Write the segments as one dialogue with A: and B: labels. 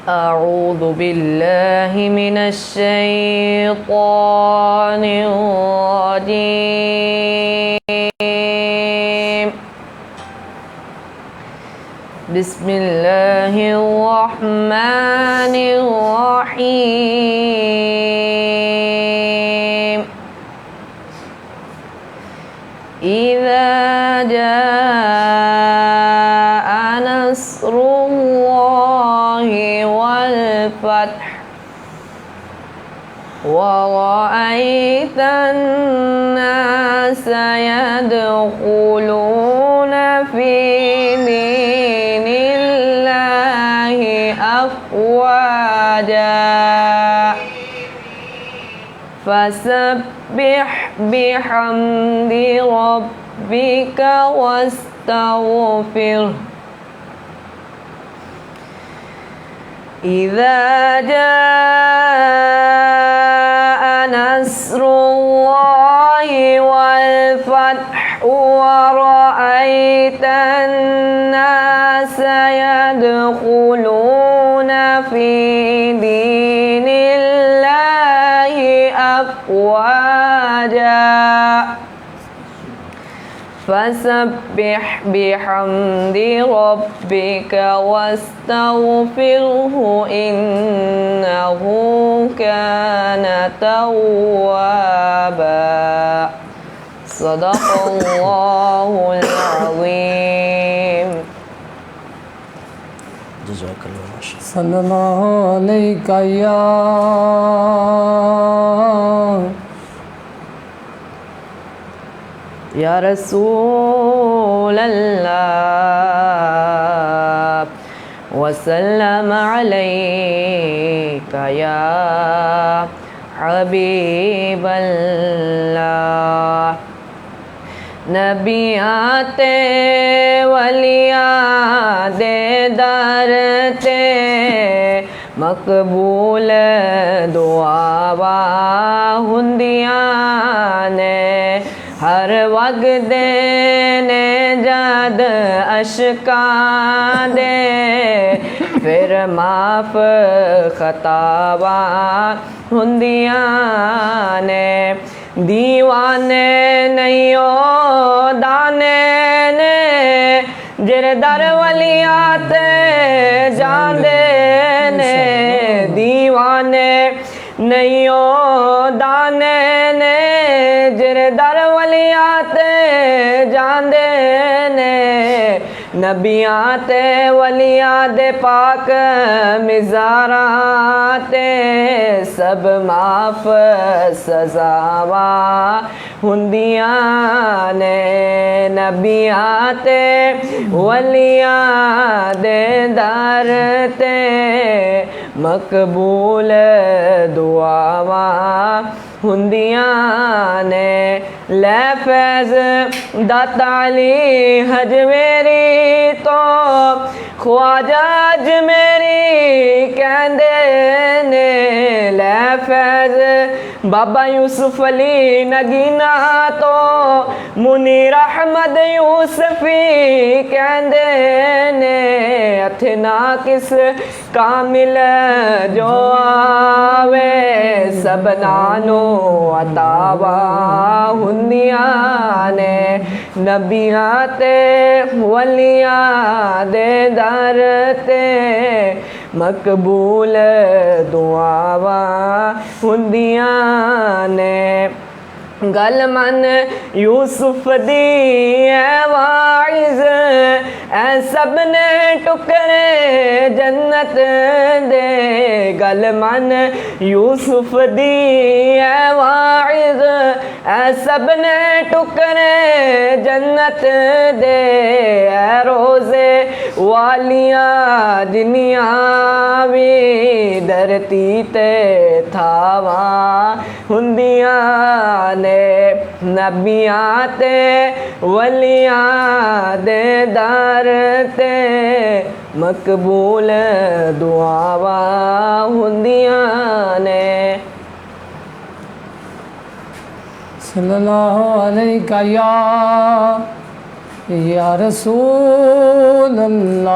A: أعوذ بالله من الشيطان الرجيم بسم الله الرحمن الرحيم إذا جاء نصر الله والفتح ورأيت الناس يدخلون في دين الله أفواجا فسبح بحمد ربك واستغفره إذا جاء نصر الله والفتح ورأيت الناس يدخلون في دين الله أفواجا فسبح بحمد ربك واستغفره إنه كان توابا صدق الله العظيم.
B: جزاک اللہ خیر.
C: صلی اللہ علیہ
A: یا رسول اللہ وسلم علیک یا حبیب اللہ. نبیاتے ولیاتے درتے مقبول دعاوا ہندیاں نے ہر وقت دینے جد اشکاں دے پھر معاف خطاوا ہندیاں نے دیوانے نیو دانے نے جر در ولیات جاندے نے دیوانے نیو دانے نے جر در ولیات جاندے نے نبیات ولیات پاک مزارات سب معاف سزاوا ہندیاں نے نبیات ولیات درتے مقبول دعاوا ہندیاں نے لے فیض داتا علی حج میری تو خواجہ اج میری کہندے نے لے فیض بابا یوسف علی نگینا تو منیر احمد یوسفی کہندے نے اتنا کس کامل جو آوے سب نانو عطاوا ہندیاں نے نبیات ولیات درتے مقبول دعاوا ہندیاں نے گل من یوسف دی اے واعظ اے سب نے ٹکرے جنت دے گل من یوسف دی اے واعظ اے سب نے ٹکرے جنت دے اے روزے والیاں جنیاں بھی درتی تے تھاواں ہندیاں نے نبیات ولیاں دے درتے مقبول دعاواں ہندیاں نے.
C: صلی اللہ علیہ یا رسول اللہ.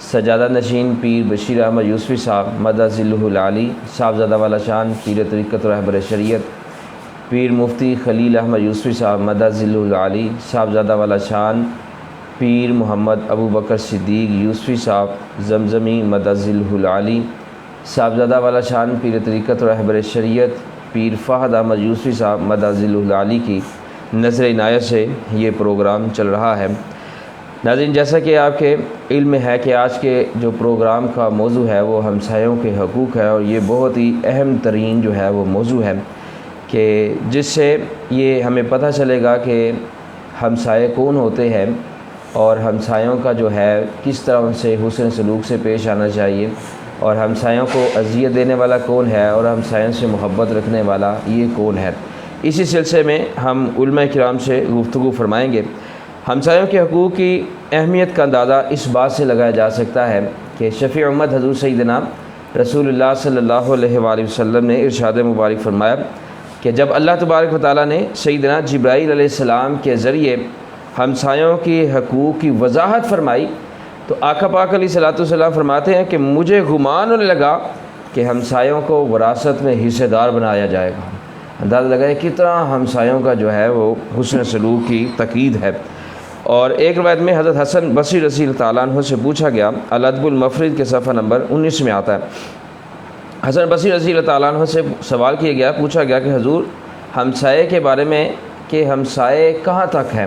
B: سجادہ نشین پیر بشیر احمد یوسفی صاحب مدہ ذلہ العالی صاحبزادہ والا شان پیر طریقت رہبر شریعت پیر مفتی خلیل احمد یوسفی صاحب مدہ ذلہ العالی صاحبزادہ والا شان پیر محمد ابو بکر صدیق یوسفی صاحب زمزمی مدہ ذلہ العالی صاحبزادہ والا شان پیر طریقت رہبر شریعت پیر فہد احمد یوسفی صاحب مدہ ذلہ العالی کی نظر عنایت سے یہ پروگرام چل رہا ہے۔ ناظرین، جیسا کہ آپ کے علم میں ہے کہ آج کے جو پروگرام کا موضوع ہے وہ ہمسایوں کے حقوق ہے، اور یہ بہت ہی اہم ترین جو ہے وہ موضوع ہے کہ جس سے یہ ہمیں پتہ چلے گا کہ ہمسائے کون ہوتے ہیں اور ہمسایوں کا جو ہے کس طرح ان سے حسن سلوک سے پیش آنا چاہیے، اور ہمسایوں کو اذیت دینے والا کون ہے اور ہمسایوں سے محبت رکھنے والا یہ کون ہے۔ اسی سلسلے میں ہم علماء کرام سے گفتگو فرمائیں گے۔ ہمسایوں کے حقوق کی اہمیت کا اندازہ اس بات سے لگایا جا سکتا ہے کہ شفیع امت حضور سیدنا رسول اللہ صلی اللہ علیہ وآلہ وسلم نے ارشاد مبارک فرمایا کہ جب اللہ تبارک و تعالیٰ نے سیدنا جبرائیل علیہ السلام کے ذریعے ہمسایوں کی حقوق کی وضاحت فرمائی تو آقا پاک علیہ الصلوۃ والسلام فرماتے ہیں کہ مجھے گمان ہونے لگا کہ ہمسایوں کو وراثت میں حصے دار بنایا جائے گا۔ اندازہ لگائے کتنا ہمسایوں کا جو ہے وہ حسن سلوک کی تاکید ہے۔ اور ایک روایت میں حضرت حسن بصری رضی اللہ تعالیٰ عنہ سے پوچھا گیا، الادب المفرد کے صفحہ نمبر 19 میں آتا ہے، حسن بصری رضی اللہ تعالیٰ عنہ سے سوال کیا گیا، پوچھا گیا کہ حضور ہمسائے کے بارے میں کہ ہمسائے کہاں تک ہیں؟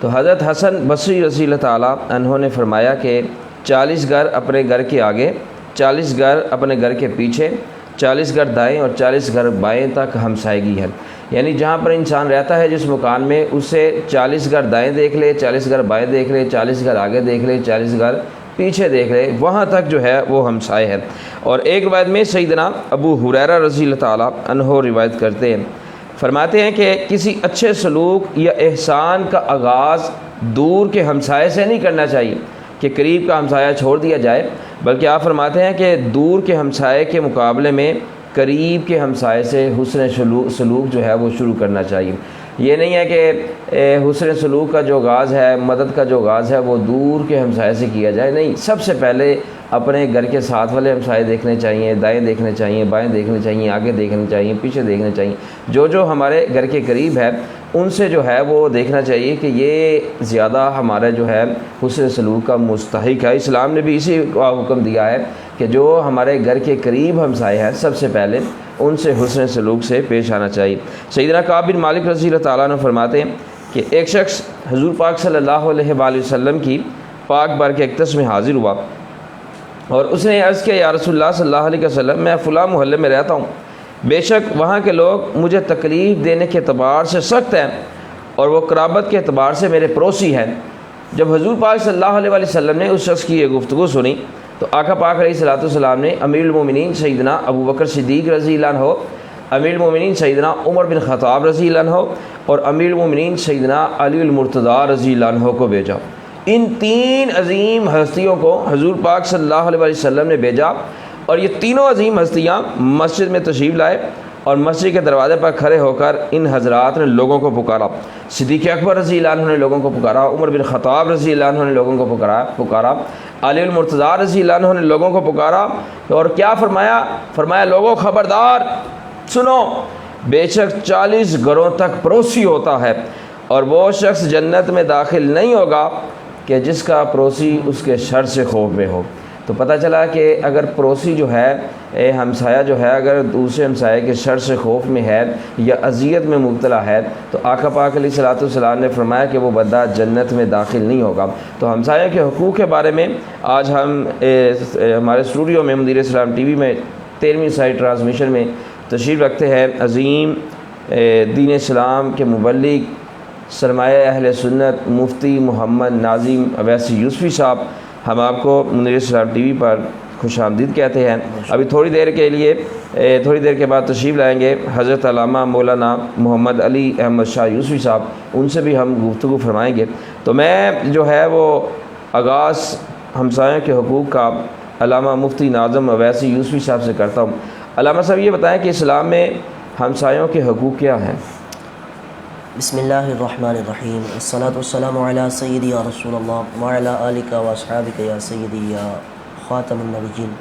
B: تو حضرت حسن بصری رضی اللہ تعالیٰ عنہ نے فرمایا کہ 40 گھر اپنے گھر کے آگے، 40 گھر اپنے گھر کے پیچھے، 40 گھر دائیں اور 40 گھر بائیں تک ہمسائیگی ہے۔ یعنی جہاں پر انسان رہتا ہے جس مکان میں، اسے 40 گھر دائیں دیکھ لے، 40 گھر بائیں دیکھ لے، 40 گھر آگے دیکھ لے، 40 گھر پیچھے دیکھ لے، وہاں تک جو ہے وہ ہمسائے ہے۔ اور ایک روایت میں سیدنا ابو ہریرہ رضی اللہ تعالیٰ عنہ روایت کرتے ہیں، فرماتے ہیں کہ کسی اچھے سلوک یا احسان کا آغاز دور کے ہمسائے سے نہیں کرنا چاہیے کہ قریب کا ہمسایہ چھوڑ دیا جائے، بلکہ آپ فرماتے ہیں کہ دور کے ہمسائے کے مقابلے میں قریب کے ہمسائے سے حسن سلوک جو ہے وہ شروع کرنا چاہیے۔ یہ نہیں ہے کہ حسن سلوک کا جو آغاز ہے، مدد کا جو آغاز ہے وہ دور کے ہمسائے سے کیا جائے، نہیں، سب سے پہلے اپنے گھر کے ساتھ والے ہمسائے دیکھنے چاہیے، دائیں دیکھنے چاہیے، بائیں دیکھنے چاہیے، آگے دیکھنے چاہیے، پیچھے دیکھنے چاہیے، جو ہمارے گھر کے قریب ہے ان سے جو ہے وہ دیکھنا چاہیے کہ یہ زیادہ ہمارا جو ہے حسن سلوک کا مستحق ہے۔ اسلام نے بھی اسی کا حکم دیا ہے کہ جو ہمارے گھر کے قریب ہمسائے ہیں سب سے پہلے ان سے حسن سلوک سے پیش آنا چاہیے۔ سیدنا کعب بن مالک رضی اللہ تعالیٰ عنہ فرماتے ہیں کہ ایک شخص حضور پاک صلی اللہ علیہ وآلہ وسلم کی پاک بار کے اقدس میں حاضر ہوا اور اس نے عرض کیا، یا رسول اللہ صلی اللہ علیہ وسلم، میں فلاں محلے میں رہتا ہوں، بے شک وہاں کے لوگ مجھے تکلیف دینے کے اعتبار سے سخت ہیں اور وہ قرابت کے اعتبار سے میرے پڑوسی ہیں۔ جب حضور پاک صلی اللہ علیہ وسلم نے اس شخص کی یہ گفتگو سنی تو آقا پاک علیہ الصلوۃ والسلام نے امیر المومنین سیدنا ابو بکر صدیق رضی اللہ عنہ، امیر المومنین سیدنا عمر بن خطاب رضی اللہ عنہ اور امیر المومنین سیدنا علی المرتضیٰ رضی اللہ عنہ کو بھیجا۔ ان تین عظیم ہستیوں کو حضور پاک صلی اللہ علیہ وسلم نے بھیجا اور یہ تینوں عظیم ہستیاں مسجد میں تشریف لائے اور مسجد کے دروازے پر کھڑے ہو کر ان حضرات نے لوگوں کو پکارا۔ صدیق اکبر رضی اللہ عنہ نے لوگوں کو پکارا، عمر بن خطاب رضی اللہ عنہ نے لوگوں کو پکارا، علی المرتضیٰ رضی اللہ عنہ نے لوگوں کو پکارا، اور کیا فرمایا لوگوں خبردار سنو، بے شک 40 گھروں تک پڑوسی ہوتا ہے اور وہ شخص جنت میں داخل نہیں ہوگا کہ جس کا پڑوسی اس کے شر سے خوف میں ہو۔ تو پتہ چلا کہ اگر پڑوسی جو ہے ہمسایہ جو ہے اگر دوسرے ہمسایہ کے شر سے خوف میں ہے یا اذیت میں مبتلا ہے تو آقا پاک علیہ الصلوۃ والسلام نے فرمایا کہ وہ بندہ جنت میں داخل نہیں ہوگا۔ تو ہمسایہ کے حقوق کے بارے میں آج ہم ہمارے اسٹوڈیو میں مدیر اسلام ٹی وی میں 13ویں سائی ٹرانسمیشن میں تشریف رکھتے ہیں عظیم دین اسلام کے مبلغ سرمایہ اہل سنت مفتی محمد ناظم اویسی یوسفی صاحب۔ ہم آپ کو منیر اسلام ٹی وی پر خوش آمدید کہتے ہیں۔ ابھی تھوڑی دیر کے بعد تشریف لائیں گے حضرت علامہ مولانا محمد علی احمد شاہ یوسفی صاحب، ان سے بھی ہم گفتگو فرمائیں گے۔ تو میں جو ہے وہ آغاز ہمسایوں کے حقوق کا علامہ مفتی ناظم اویسی یوسفی صاحب سے کرتا ہوں۔ علامہ صاحب یہ بتائیں کہ اسلام میں ہمسایوں کے حقوق کیا ہیں؟
D: بسم اللہ الرحمن الرحیم الصلاۃ والسلام علی سیدی یا رسول اللہ وعلی آلک و اصحابک یا سیدی یا خاتم النبیین۔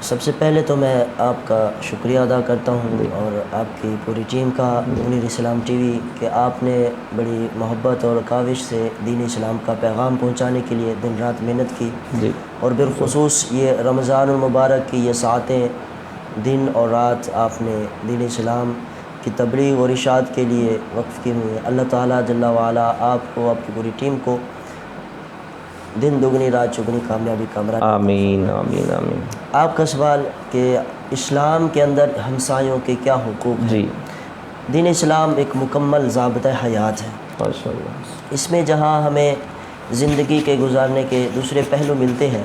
D: سب سے پہلے تو میں آپ کا شکریہ ادا کرتا ہوں اور آپ کی پوری ٹیم کا، منیر اسلام ٹی وی، کہ آپ نے بڑی محبت اور کاوش سے دین اسلام کا پیغام پہنچانے کے لیے دن رات محنت کی، اور بالخصوص یہ رمضان المبارک کی یہ ساعتیں دن اور رات آپ نے دین اسلام کی تبلیغ اور ارشاد کے لیے وقف کی ہوئی ہے۔ اللہ تعالیٰ جل وعلا آپ کو، آپ کی پوری ٹیم کو دن دگنی رات چگنی کامیابی کا امرا۔
B: آمین آمین آمین۔
D: آپ کا سوال کہ اسلام کے اندر ہمسایوں کے کیا حقوق ہیں؟
B: جی،
D: دین اسلام ایک مکمل ضابطہ حیات ہے۔
B: ماشاء اللہ۔
D: اس میں جہاں ہمیں زندگی کے گزارنے کے دوسرے پہلو ملتے ہیں،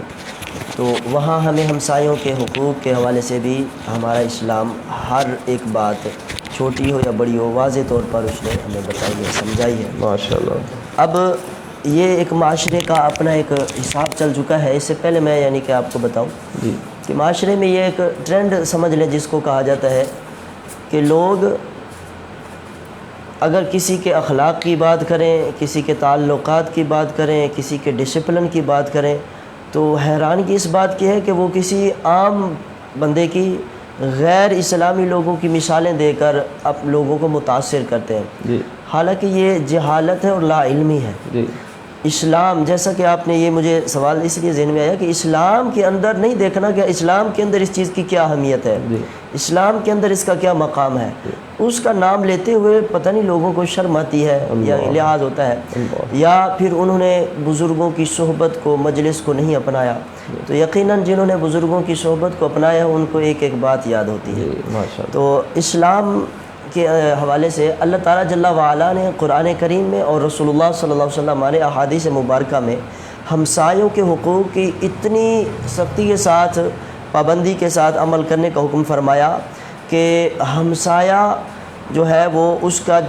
D: تو وہاں ہمیں ہمسایوں کے حقوق کے حوالے سے بھی ہمارا اسلام ہر ایک بات چھوٹی ہو یا بڑی ہو واضح طور پر اس نے ہمیں بتائی ہے، سمجھائی ہے۔
B: ماشاء اللہ۔
D: اب یہ ایک معاشرے کا اپنا ایک حساب چل چکا ہے۔ اس سے پہلے میں یعنی کہ آپ کو بتاؤں
B: جی،
D: کہ معاشرے میں یہ ایک ٹرینڈ سمجھ لیں جس کو کہا جاتا ہے کہ لوگ اگر کسی کے اخلاق کی بات کریں، کسی کے تعلقات کی بات کریں، کسی کے ڈسپلن کی بات کریں، تو حیرانگی اس بات کی ہے کہ وہ کسی عام بندے کی غیر اسلامی لوگوں کی مثالیں دے کر اب لوگوں کو متاثر کرتے ہیں،
B: جی
D: حالانکہ یہ جہالت ہے اور لا علمی ہے۔
B: جی،
D: اسلام، جیسا کہ آپ نے یہ مجھے سوال اس لیے ذہن میں آیا کہ اسلام کے اندر نہیں دیکھنا کہ اسلام کے اندر اس چیز کی کیا اہمیت ہے،
B: جی،
D: اسلام کے اندر اس کا کیا مقام ہے، اس کا نام لیتے ہوئے پتہ نہیں لوگوں کو شرم آتی ہے یا لحاظ ہوتا ہے، یا پھر انہوں نے بزرگوں کی صحبت کو، مجلس کو نہیں اپنایا۔ تو یقیناً جنہوں نے بزرگوں کی صحبت کو اپنایا ان کو ایک ایک بات یاد ہوتی ہے۔
B: ماشاء اللہ۔
D: تو اسلام کے حوالے سے اللہ تعالیٰ جل وعلا نے قرآن کریم میں اور رسول اللہ صلی اللہ علیہ وسلم ہمارے احادیث مبارکہ میں ہمسایوں کے حقوق کی اتنی سختی کے ساتھ، پابندی کے ساتھ عمل کرنے کا حکم فرمایا کہ ہمسایہ جو ہے وہ اس کا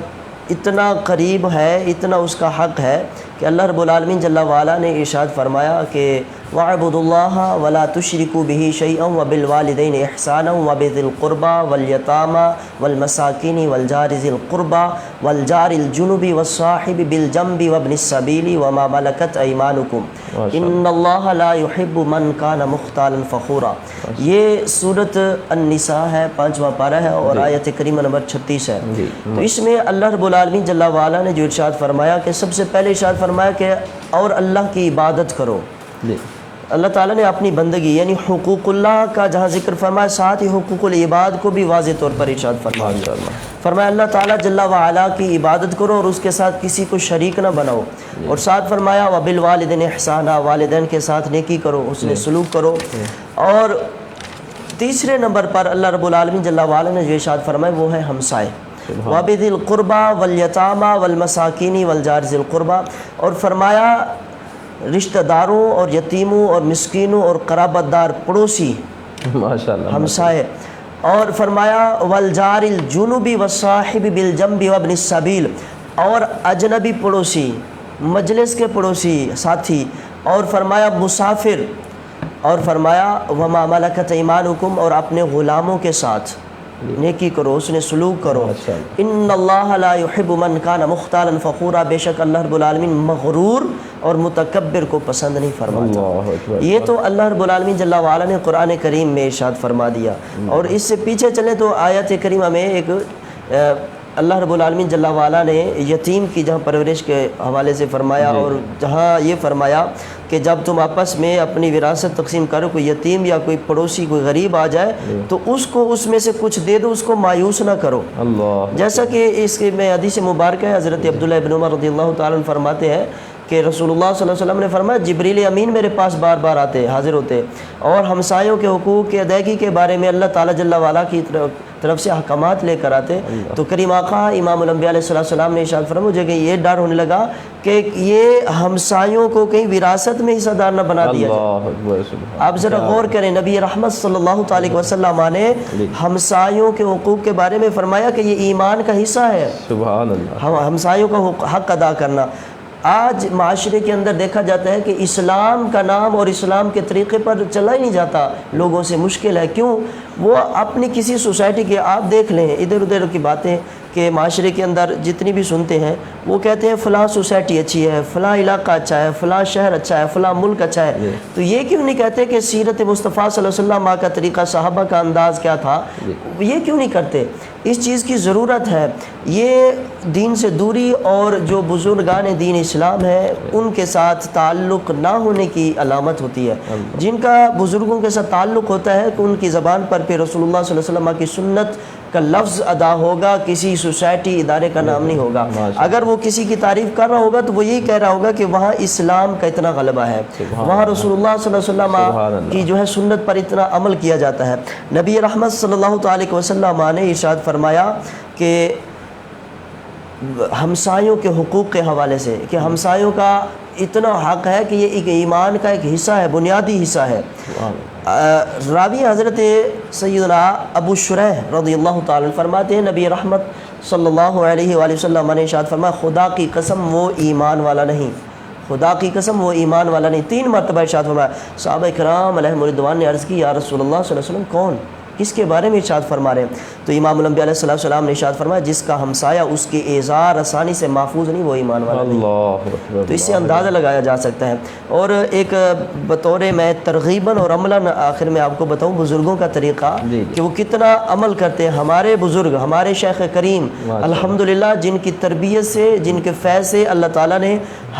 D: اتنا قریب ہے، اتنا اس کا حق ہے کہ اللہ رب العالمین جل وعلا نے ارشاد فرمایا کہ وَاعْبُدُوا اللَّهَ وَلَا تُشْرِكُوا بِهِ شَيْئًا وَبِالْوَالِدَيْنِ إِحْسَانًا وَبِذِي الْقُرْبَى وَالْيَتَامَى وَالْمَسَاكِينِ وَالْجَارِ ذِي الْقُرْبَى وَالْجَارِ الْجُنُبِ وَالصَّاحِبِ بِالْجَنبِ وَابْنِ السَّبِيلِ وَمَا مَلَكَتْ أَيْمَانُكُمْ إِنَّ اللَّهَ لَا يُحِبُّ مَنْ كَانَ مُخْتَالًا فَخُورًا۔ یہ سورۃ النساء ہے، 5واں پارہ ہے اور آیت کریمہ نمبر 36 ہے۔ تو اس میں اللہ رب العالمین جل وعلا نے جو ارشاد فرمایا کہ سب سے پہلے ارشاد فرمایا کہ اور اللہ کی عبادت کرو۔ اللہ تعالیٰ نے اپنی بندگی یعنی حقوق اللہ کا جہاں ذکر فرمایا، ساتھ ہی حقوق العباد کو بھی واضح طور پر ارشاد فرمایا۔ فرمایا اللہ تعالیٰ جل وعلا کی عبادت کرو اور اس کے ساتھ کسی کو شریک نہ بناؤ، اور ساتھ فرمایا وبالوالدین احسانا، والدین کے ساتھ نیکی کرو، اس نے سلوک کرو۔ اور تیسرے نمبر پر اللہ رب العالمین جل وعلا نے جو ارشاد فرمایا وہ ہے ہمسائے، وَبِذِي الْقُرْبَى وَالْيَتَامَى وَالْمَسَاكِينِ وَالْجَارِ ذِي الْقُرْبَى، اور فرمایا رشتہ داروں اور یتیموں اور مسکینوں اور قرابت دار پڑوسی
B: ماشاءاللہ
D: ہمسائے، اور فرمایا والجار الجنوبی والصاحب بالجنب وابن السبیل، اور اجنبی پڑوسی، مجلس کے پڑوسی ساتھی، اور فرمایا مسافر، اور فرمایا وما ملکت ایمانکم، اور اپنے غلاموں کے ساتھ نیکی کرو، اس نے سلوک کرو۔ ان اللہ لا يحب من کان مختالا فخورا، بے شک اللہ رب العالمین مغرور اور متکبر کو پسند نہیں فرماتا۔ یہ تو اللہ رب العالمین جل وعلا نے قرآن کریم میں ارشاد فرما دیا۔ اور اس سے پیچھے چلیں تو آیت کریمہ میں ایک اللہ رب العالمین جل وعلا نے یتیم کی جہاں پرورش کے حوالے سے فرمایا، اور جہاں یہ فرمایا کہ جب تم آپس میں اپنی وراثت تقسیم کرو، کوئی یتیم یا کوئی پڑوسی کوئی غریب آ جائے تو اس کو اس میں سے کچھ دے دو، اس کو مایوس نہ کرو۔ جیسا کہ اس میں حدیث مبارکہ ہے، حضرت عبداللہ ابن عمر رضی اللہ تعالیٰ عنہ فرماتے ہیں کہ رسول اللہ صلی اللہ علیہ وسلم نے فرمایا جبریل امین میرے پاس بار بار آتے، حاضر ہوتے، اور ہمسایوں کے حقوق کی ادائیگی کے بارے میں اللہ تعالیٰ جل وعلا کی طرف سے احکامات لے کر آتے۔ تو کریم آقا امام الانبیاء علیہ السلام نے ارشاد فرمایا مجھے کہ یہ ڈر ہونے لگا کہ یہ ہمسایوں کو کہیں وراثت میں حصہ دار نہ بنا دیا جائے۔ آپ ذرا غور کریں، نبی رحمت صلی اللہ علیہ وسلم نے ہمسایوں کے حقوق کے بارے میں فرمایا کہ یہ ایمان کا حصہ ہے،
B: سبحان اللہ،
D: ہمسایوں کا حق ادا کرنا۔ آج معاشرے کے اندر دیکھا جاتا ہے کہ اسلام کا نام اور اسلام کے طریقے پر چلا ہی نہیں جاتا، لوگوں سے مشکل ہے۔ کیوں؟ وہ اپنی کسی سوسائٹی کے، آپ دیکھ لیں ادھر ادھر کی باتیں کہ کہ معاشرے کے اندر جتنی بھی سنتے ہیں وہ کہتے ہیں فلاں سوسائٹی اچھی ہے، فلاں علاقہ اچھا ہے، فلاں شہر اچھا ہے، فلاں ملک اچھا ہے، تو یہ کیوں نہیں کہتے کہ سیرت مصطفیٰ صلی اللہ علیہ وسلم کا طریقہ، صحابہ کا انداز کیا تھا؟ یہ کیوں نہیں کرتے؟ اس چیز کی ضرورت ہے۔ یہ دین سے دوری اور جو بزرگان دین اسلام ہے ان کے ساتھ تعلق نہ ہونے کی علامت ہوتی ہے۔ جن کا بزرگوں کے ساتھ تعلق ہوتا ہے کہ ان کی زبان پر پھر رسول اللہ صلی اللہ علیہ وسلم کی سنت کا لفظ ادا ہوگا، کسی سوسائٹی ادارے کا نام نہیں ہوگا۔ اگر وہ کسی کی تعریف کر رہا ہوگا تو وہ یہی کہہ رہا ہوگا کہ وہاں اسلام کا اتنا غلبہ ہے، وہاں رسول اللہ صلی اللہ علیہ وسلم کی جو ہے سنت پر اتنا عمل کیا جاتا ہے۔ نبی رحمت صلی اللہ علیہ وسلم نے ارشاد فرمایا کہ ہمسایوں کے حقوق کے حوالے سے کہ ہمسایوں کا اتنا حق ہے کہ یہ ایک ایمان کا ایک حصہ ہے، بنیادی حصہ ہے۔ راوی حضرت سیدنا ابو شریح رضی اللہ تعالیٰ فرماتے ہیں نبی رحمت صلی اللہ علیہ وآلہ وسلم نے ارشاد فرمایا خدا کی قسم وہ ایمان والا نہیں، خدا کی قسم وہ ایمان والا نہیں۔ 3 مرتبہ ارشاد فرمایا۔ صحابہ کرام علیہم رضوان نے عرض کی یا رسول اللہ صلی اللہ علیہ وسلم کون، کس کے بارے میں ارشاد فرما رہے ہیں؟ تو امام الانبیاء علیہ السلام نے ارشاد فرمایا جس کا ہمسایہ اس کے اعزار آسانی سے محفوظ نہیں وہ ایمان والا نہیں۔ تو اس سے اندازہ لگایا جا سکتا ہے۔ اور ایک بطور میں ترغیباً اور عملاً آخر میں آپ کو بتاؤں بزرگوں کا طریقہ کہ وہ کتنا عمل کرتے ہیں۔ ہمارے بزرگ، ہمارے شیخ کریم الحمدللہ جن کی تربیت سے، جن کے فیض سے اللہ تعالیٰ نے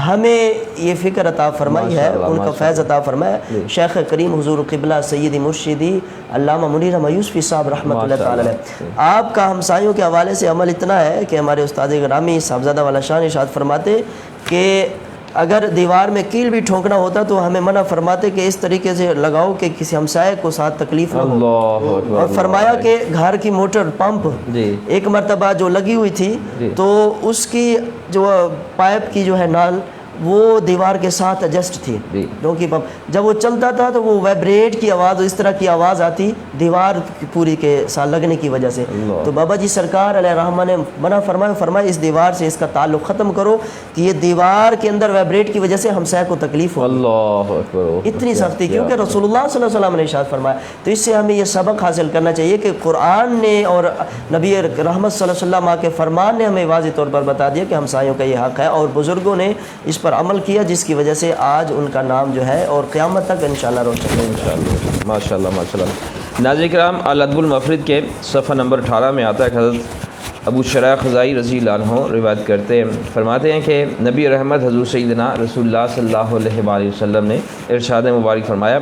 D: ہمیں یہ فکر عطا فرمائی ہے، ان کا فیض عطا فرمایا۔ شیخ کریم حضور قبلہ سیدی مرشدی علامہ منیر احمد یوسفی صاحب رحمۃ اللہ تعالیٰ علیہ، آپ کا ہمسایوں کے حوالے سے عمل اتنا ہے کہ ہمارے استاد گرامی صاحبزادہ والا شان ارشاد فرماتے کہ اگر دیوار میں کیل بھی ٹھونکنا ہوتا تو ہمیں منع فرماتے کہ اس طریقے سے لگاؤ کہ کسی ہمسائے کو ساتھ تکلیف نہ ہو۔ اور فرمایا کہ گھر کی موٹر پمپ ایک مرتبہ جو لگی ہوئی تھی تو اس کی جو پائپ کی جو ہے نال وہ دیوار کے ساتھ ایڈجسٹ تھی، کیونکہ جب وہ چلتا تھا تو وہ وائبریٹ کی آواز، اس طرح کی آواز آتی دیوار پوری کے ساتھ لگنے کی وجہ سے۔ تو بابا جی سرکار علیہ رحمہ نے منع فرمایا اس دیوار سے اس کا تعلق ختم کرو کہ یہ دیوار کے اندر وائبریٹ کی وجہ سے ہمسائے کو تکلیف ہو۔ اللہ اکبر، اتنی سختی، کیونکہ رسول اللہ صلی اللہ علیہ وسلم نے ارشاد فرمایا۔ تو اس سے ہمیں یہ سبق حاصل کرنا چاہیے کہ قرآن نے اور نبی رحمت صلی اللہ علیہ وسلم کے فرمان نے ہمیں واضح طور پر بتا دیا کہ ہمسایوں کا یہ حق ہے، اور بزرگوں نے اس پر عمل کیا جس کی وجہ سے آج ان کا نام جو ہے اور قیامت تک انشاءاللہ روشن ہے انشاءاللہ۔
B: ماشاءاللہ ماشاءاللہ۔ ناظرین کرام الادب المفرد کے صفحہ نمبر 18 میں آتا ہے کہ حضرت ابو شریح خزائی رضی اللہ عنہ روایت کرتے ہیں، فرماتے ہیں کہ نبی رحمت حضور سیدنا رسول اللہ صلی اللہ علیہ وآلہ وسلم نے ارشاد مبارک فرمایا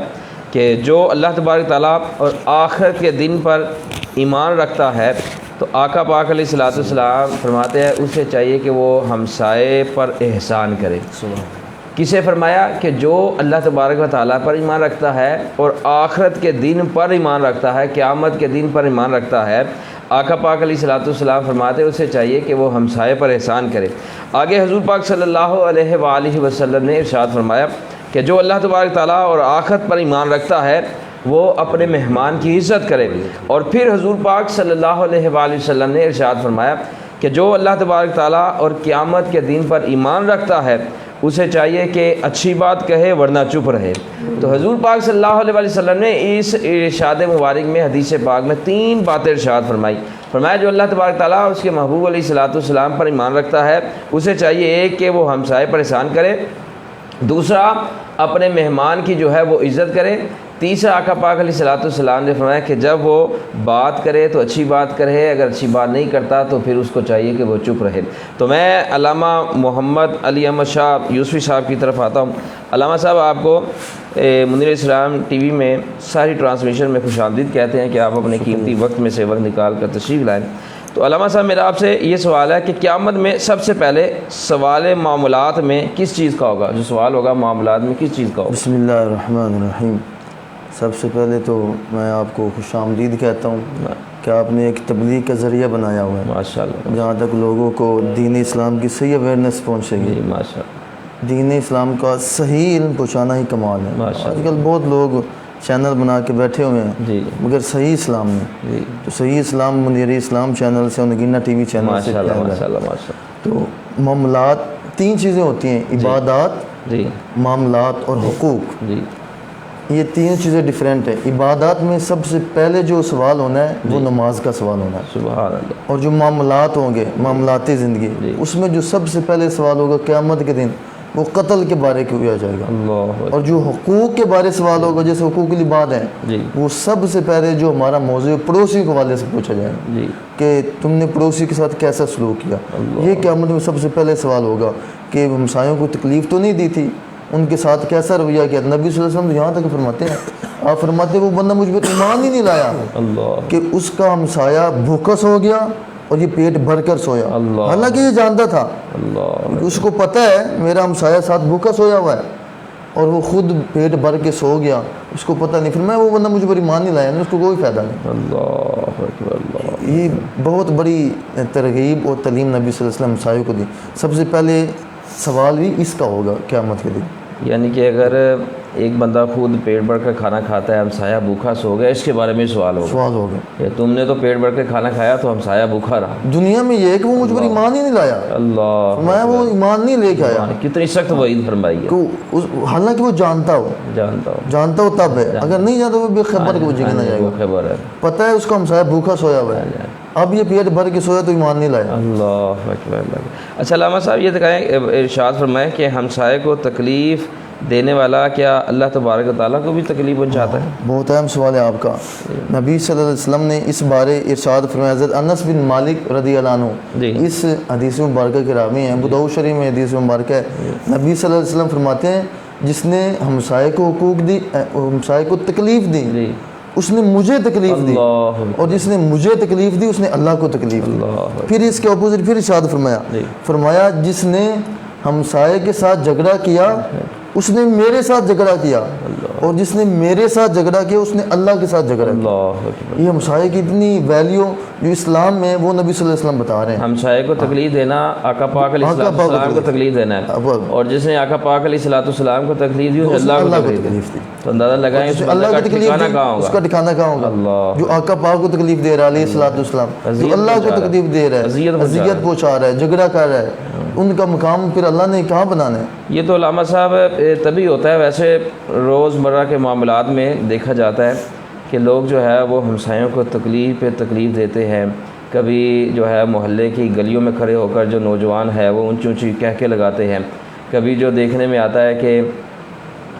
B: کہ جو اللہ تبارک تعالیٰ اور آخرت کے دن پر ایمان رکھتا ہے تو آقا پاک علیہ الصلوۃ والسلام فرماتے ہیں اسے چاہیے کہ وہ ہمسائے پر احسان کرے۔ کسے فرمایا کہ جو اللہ تبارک و تعالیٰ پر ایمان رکھتا ہے اور آخرت کے دن پر ایمان رکھتا ہے، قیامت کے دن پر ایمان رکھتا ہے، آقا پاک علیہ الصلوۃ والسلام فرماتے ہیں اسے چاہیے کہ وہ ہمسائے پر احسان کرے۔ آگے حضور پاک صلی اللہ علیہ وآلہ وسلم نے ارشاد فرمایا کہ جو اللہ تبارک تعالیٰ اور آخرت پر ایمان رکھتا ہے وہ اپنے مہمان کی عزت کرے۔ اور پھر حضور پاک صلی اللہ علیہ وآلہ وسلم نے ارشاد فرمایا کہ جو اللہ تبارک تعالیٰ اور قیامت کے دن پر ایمان رکھتا ہے اسے چاہیے کہ اچھی بات کہے ورنہ چپ رہے۔ تو حضور پاک صلی اللہ علیہ وآلہ وسلم نے اس ارشاد مبارک میں حدیث پاک میں 3 باتیں ارشاد فرمایا جو اللہ تبارک تعالیٰ اور اس کے محبوب علیہ الصلوۃ والسلام پر ایمان رکھتا ہے اسے چاہیے ایک کہ وہ ہمسائے پر احسان کرے، دوسرا اپنے مہمان کی جو ہے وہ عزت کرے، تیسرا آقا پاک علیہ الصلوۃ والسلام نے فرمایا کہ جب وہ بات کرے تو اچھی بات کرے، اگر اچھی بات نہیں کرتا تو پھر اس کو چاہیے کہ وہ چپ رہے۔ تو میں علامہ محمد علی احمد شاہ یوسفی صاحب کی طرف آتا ہوں۔ علامہ صاحب آپ کو منیر اسلام ٹی وی میں ساری ٹرانسمیشن میں خوش آمدید کہتے ہیں کہ آپ اپنے قیمتی وقت میں سے وقت نکال کر تشریف لائیں۔ تو علامہ صاحب میرا آپ سے یہ سوال ہے کہ قیامت میں سب سے پہلے سوال معاملات میں کس چیز کا ہوگا؟ جو سوال ہوگا معاملات میں کس چیز کا ہوگا؟
E: بسم اللہ الرحمن الرحیم۔ سب سے پہلے تو میں آپ کو خوش آمدید کہتا ہوں کہ آپ نے ایک تبلیغ کا ذریعہ بنایا ہوا ہے
B: ماشاءاللہ،
E: جہاں تک لوگوں کو دین اسلام کی صحیح اویئرنیس پہنچے گی۔
B: ماشاءاللہ،
E: دین اسلام کا صحیح علم پہنچانا ہی کمال ہے۔ آج کل بہت لوگ چینل بنا کے بیٹھے ہوئے ہیں مگر صحیح اسلام میں، تو صحیح اسلام منیر اسلام چینل سے، نگینہ ٹی وی چینل سے تو معاملات 3 چیزیں ہوتی ہیں، عبادات، معاملات اور حقوق۔ یہ تین چیزیں ڈیفرنٹ ہیں. عبادات میں سب سے پہلے جو سوال ہونا ہے وہ نماز کا سوال ہونا ہے.
B: سبحان اللہ.
E: اور جو معاملات ہوں گے، معاملاتی زندگی، اس میں جو سب سے پہلے سوال ہوگا قیامت کے دن وہ قتل کے بارے کیا جائے گا.
B: اللہ.
E: اور جو حقوق کے بارے سوال ہوگا، جیسے حقوق العباد ہیں، وہ سب سے پہلے جو ہمارا موضوع ہے پڑوسی کے حوالے سے پوچھا جائے گا کہ تم نے پڑوسی کے ساتھ کیسا سلوک کیا. یہ قیامت میں سب سے پہلے سوال ہوگا کہ ہمسایوں کو تکلیف تو نہیں دی تھی، ان کے ساتھ کیسا رویہ کیا. نبی صلی اللہ علیہ وسلم یہاں تک فرماتے ہیں، آپ فرماتے ہیں وہ بندہ مجھ پر ایمان ہی نہیں لایا کہ اس کا ہمسایہ بھوکا سو گیا اور یہ پیٹ بھر کر سویا. حالانکہ یہ جانتا تھا، اس کو پتہ ہے میرا ہمسایہ ساتھ بھوکا سویا ہوا ہے اور وہ خود پیٹ بھر کے سو گیا، اس کو پتہ نہیں. پھر میں وہ بندہ مجھ پر ایمان نہیں لایا، اس کو کوئی فائدہ نہیں.
B: اللہ اکبر.
E: یہ بہت بڑی ترغیب اور تعلیم نبی صلی اللہ علیہ وسلم ہمسایوں کو دی. سب سے پہلے سوال بھی اس کا ہوگا قیامت کے دن.
B: یعنی کہ اگر ایک بندہ خود پیٹ بھر کر کھانا کھاتا ہے، ہمسایہ بھوکا سو گیا، اس کے بارے میں سوال ہوگا. یا تم نے تو پیٹ بھر کے کھانا کھایا تو ہمسایہ بھوکا رہا.
E: دنیا میں یہ ہے کہ وہ مجھ پر ایمان ہی نہیں لایا.
B: اللہ.
E: میں وہ ایمان نہیں لے کے آیا.
B: کتنی سخت وعید فرمائی ہے.
E: حالانکہ وہ جانتا ہو تب ہے. اگر نہیں جانتا وہ بے خبر کو جگنا جائے گا.
B: خبر ہے،
E: پتہ ہے اس کا ہمسایہ بھوکا سویا ہوا ہے، اب یہ پیٹ بھر کے سویا تو ایمان نہیں لایا.
B: اللہ اکبر. اچھا علامہ صاحب یہ دکھائیں، ارشاد فرمائیں کہ ہمسائے کو تکلیف دینے والا کیا اللہ تبارک و تعالیٰ کو بھی تکلیف پہنچاتا ہے؟
E: بہت اہم سوال ہے آپ کا. نبی صلی اللہ علیہ وسلم نے اس بارے ارشاد فرمایا. حضرت انس بن مالک رضی اللہ عنہ اس حدیث مبارکہ کے راوی ہیں، ابو داؤد شریف میں حدیث مبارکہ ہے. نبی صلی اللہ علیہ وسلم فرماتے ہیں جس نے ہمسائے کو حقوق دی، ہمسائے کو تکلیف دی، اس نے مجھے تکلیف دی، اور جس نے مجھے تکلیف دی اس نے اللہ کو تکلیف دی. پھر اس کے اپوزٹ پھر ارشاد فرمایا جس نے ہمسائے کے ساتھ جھگڑا کیا اس نے میرے ساتھ جھگڑا کیا، اور جس نے میرے ساتھ جھگڑا کیا اس نے اللہ کے ساتھ جھگڑا کیا. یہ ہمسائے کی اتنی ویلیو جو اسلام میں وہ نبی صلی اللہ علیہ وسلم بتا رہے ہیں.
B: ہمسائے کو تکلیف دینا آقا پاک علیہ السلام کو تکلیف دینا ہے، اور جس نے آقا پاک علیہ السلام کو تکلیف دی اللہ کو تکلیف دی. تو اندازہ لگائیں
E: اللہ کو تکلیف دی، اس کا ٹھکانہ کہاں ہوگا؟ جو آقا پاک کو تکلیف دے رہا ہے علیہ السلام، جو اللہ کو تکلیف دے رہا ہے، اذیت پہنچا رہا ہے، جھگڑا کر رہا ہے، ان کا مقام پھر اللہ نے کہاں بنانا ہے؟
B: یہ تو علامہ صاحب تبھی ہوتا ہے. ویسے روزمرہ کے معاملات میں دیکھا جاتا ہے کہ لوگ جو ہے وہ ہمسایوں کو تکلیف پہ تکلیف دیتے ہیں. کبھی جو ہے محلے کی گلیوں میں کھڑے ہو کر جو نوجوان ہے وہ اونچی اونچی کہکے لگاتے ہیں. کبھی جو دیکھنے میں آتا ہے کہ